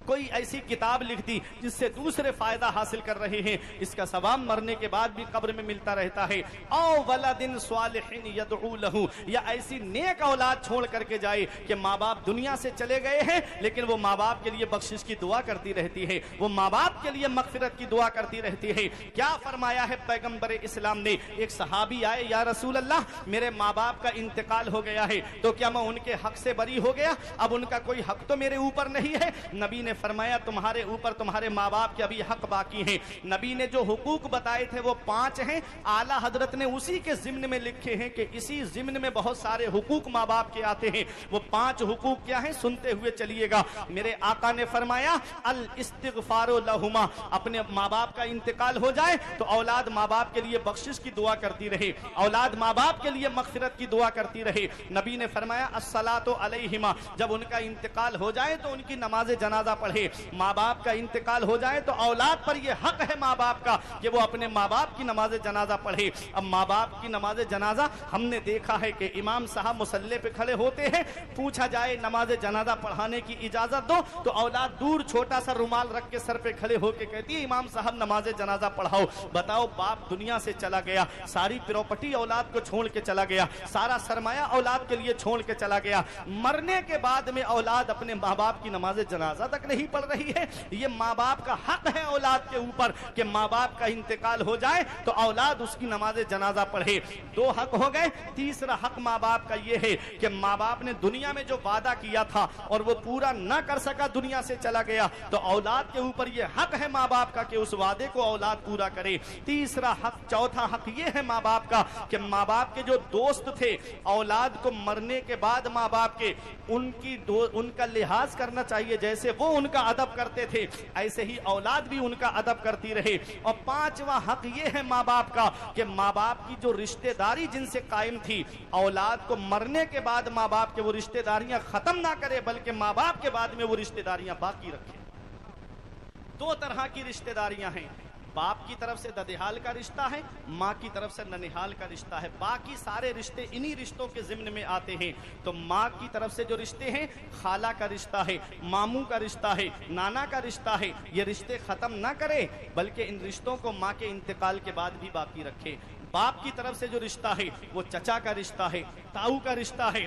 کوئی ایسی کتاب لکھ دی جس سے دوسرے فائدہ حاصل کر رہے ہیں، اس کا ثواب مرنے کے بعد بھی قبر میں ملتا رہتا ہے۔ او ولد صالح يدعو له، یا ایسی نیک اولاد چھوڑ کر کے جائے کہ ماں باپ دنیا سے چلے گئے ہیں لیکن وہ ماں باپ کے لیے بخشش کی دعا کرتی رہتی ہے، وہ ماں باپ کے لیے مغفرت کی دعا کرتی رہتی ہے۔ کیا فرمایا ہے پیغمبر اسلام نے؟ ایک صحابی آئے، یا رسول اللہ میرے ماں باپ کا انتقال ہو گیا ہے تو کیا میں ان کے حق سے بری ہو گیا؟ اب ان کا کوئی حق تو میرے اوپر نہیں ہے؟ نبی نے فرمایا تمہارے اوپر تمہارے ماں باپ کے ابھی حق باقی ہیں۔ نبی نے جو حقوق بتائے تھے وہ 5 ہیں، اعلیٰ حضرت نے اسی کے ضمن میں لکھے ہیں کہ اسی ضمن میں بہت سارے حقوق ماں باپ کے آتے ہیں۔ وہ 5 حقوق کیا ہیں؟ سنتے ہوئے چلیے گا۔ میرے آقا نے فرمایا الاستغفار لہما، اپنے ماں باپ کا انتقال ہو جائے تو اولاد ماں باپ کے لیے بخشش کی دعا کرتی رہے، اولاد ماں باپ کے لیے مغفرت کی دعا کرتی رہے۔ نبی نے فرمایا الصلاۃ علیہما، جب ان کا انتقال ہو جائے تو ان کی نماز جنازہ پڑھے۔ ماں باپ کا انتقال ہو جائے تو اولاد پر یہ حق ہے ماں باپ کا کہ وہ اپنے ماں باپ کی نماز جنازہ پڑھے۔ اب ماں باپ کی نماز جنازہ ہم نے دیکھا ہے کہ امام صاحب مصلی پہ کھڑے ہوتے ہیں، پوچھا جائے نماز جنازہ پڑھانے کی اجازت دو تو اولاد دور چھوٹا سا رومال رکھ کے سر پہ کھڑے ہو کے کہتی ہے امام صاحب نماز جنازہ پڑھاؤ۔ بتاؤ، باپ دنیا سے چلا گیا، ساری پراپرٹی اولاد کو چھوڑ کے چلا گیا، سارا سرمایہ اولاد کے لیے چھوڑ کے چلا گیا، مرنے کے بعد میں اولاد اپنے ماں باپ کی نماز جنازہ تک نہیں پڑھ رہی ہے۔ یہ ماں باپ کا حق ہے اولاد کے اوپر کہ ماں باپ کا انتقال ہو جائے تو اولاد اس کی نماز جنازہ پڑھے۔ 2 حق ہو گئے، تیسرا حق ماں باپ کا یہ ہے کہ ماں باپ نے دنیا میں جو وعدہ کیا تھا اور وہ پورا نہ کر سکا، دنیا سے چلا گیا، تو اولاد کے اوپر یہ حق ہے ماں باپ کا کہ اس وعدے کو اولاد پورا کرے۔ تیسرا حق، چوتھا حق یہ ہے ماں باپ کا کہ ماں باپ کے جو دوست تھے، اولاد کو مرنے کے بعد ماں باپ کے ان کا لحاظ کرنا چاہیے، جیسے وہ ان کا ادب کرتے تھے ایسے ہی اولاد بھی ان کا ادب کرتی رہے۔ اور 5واں حق یہ ہے ماں باپ کا کہ ماں باپ کی جو رشتہ داری جن سے قائم تھی، اولاد کو مرنے کے بعد ماں باپ کے وہ رشتہ داریاں ختم نہ کرے بلکہ ماں باپ کے بعد میں وہ رشتہ داریاں باقی رکھے۔ 2 طرح کی رشتہ داریاں ہیں، باپ کی طرف سے ددیحال کا رشتہ ہے، ماں کی طرف سے ننیحال کا رشتہ ہے، باقی سارے رشتے انہی رشتوں کے ضمن میں آتے ہیں۔ تو ماں کی طرف سے جو رشتے ہیں، خالہ کا رشتہ ہے، ماموں کا رشتہ ہے، نانا کا رشتہ ہے، یہ رشتے ختم نہ کرے بلکہ ان رشتوں کو ماں کے انتقال کے بعد بھی باقی رکھے۔ باپ کی طرف سے جو رشتہ ہے وہ چچا کا رشتہ ہے، تاؤ کا رشتہ ہے،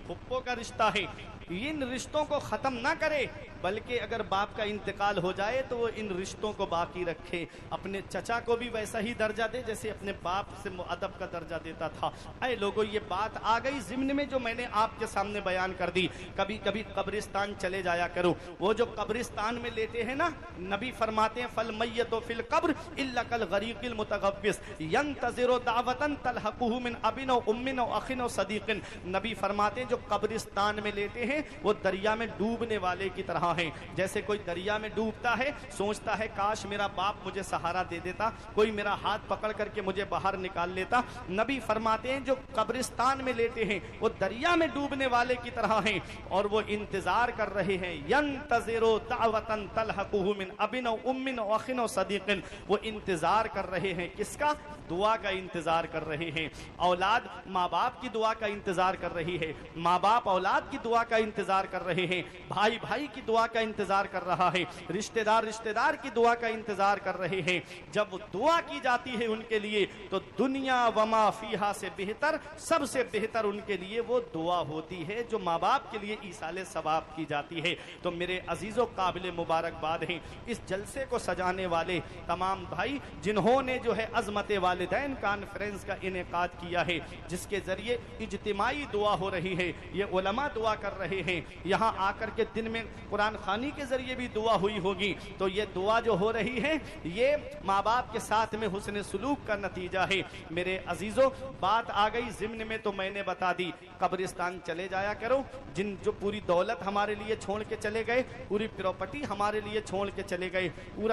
پھپھو کا رشتہ ہے، ان رشتوں کو ختم نہ کرے بلکہ اگر باپ کا انتقال ہو جائے تو وہ ان رشتوں کو باقی رکھے، اپنے چچا کو بھی ویسا ہی درجہ دے جیسے اپنے باپ سے ادب کا درجہ دیتا تھا۔ اے لوگوں، یہ بات آ گئی ضمن میں جو میں نے آپ کے سامنے بیان کر دی۔ کبھی کبھی قبرستان چلے جایا کرو، وہ جو قبرستان میں لیتے ہیں نا، نبی فرماتے ہیں فالمیت فی القبر الا کالغریق المتغوص ینتظر دعوۃ تلحقہ من اب و ام و اخ و صدیق۔ نبی فرماتے ہیں جو قبرستان میں لیتے ہیں ہیں وہ دریا میں ڈوبنے والے کی طرح ہیں. جیسے کوئی دریا میں ڈوبتا ہے سوچتا ہے کاش میرا باپ مجھے سہارا دے دیتا, کوئی میرا ہاتھ پکڑ کر کے مجھے باہر نکال لیتا. نبی فرماتے ہیں جو قبرستان میں لیٹے ہیں وہ دریا میں ڈوبنے والے کی طرح ہیں اور وہ انتظار کر رہے ہیں. ینتظروا دعوۃ تلحقہ من اب و ام و اخ و صدیق, وہ انتظار کر رہے ہیں کس کا؟ دعا کا انتظار کر رہے ہیں. اولاد ماں باپ کی دعا کا انتظار کر رہی ہے, ماں باپ اولاد کی دعا کا انتظار کر رہے ہیں, بھائی بھائی کی دعا کا انتظار کر رہا ہے, رشتہ دار کی دعا کا انتظار کر رہے ہیں. جب دعا کی جاتی ہے ان کے لیے تو دنیا وما فیہا سے بہتر, سب سے بہتر ان کے لیے وہ دعا ہوتی ہے جو ماں باپ کے لیے ایصال ثواب کی جاتی ہے. تو میرے عزیزوں قابل مبارکباد ہیں اس جلسے کو سجانے والے تمام بھائی جنہوں نے جو ہے عظمت والدین کانفرنس کا انعقاد کیا ہے, جس کے ذریعے اجتماعی دعا ہو رہی ہے. یہ علماء دعا کر رہے ہیں, یہاں آ کر کے دن میں قرآن خوانی کے ذریعے بھی دعا ہوئی ہوگی. تو یہ دعا جو ہو رہی ہے یہ ماں باپ کے ساتھ میں حسن سلوک کا نتیجہ ہے. میرے عزیزوں بات آ گئی ضمن میں تو میں نے بتا دی, قبرستان چلے جایا کرو. جو پوری دولت ہمارے لیے چھوڑ کے چلے گئے, پوری پراپرٹی ہمارے لیے چھوڑ کے چلے گئے, پورا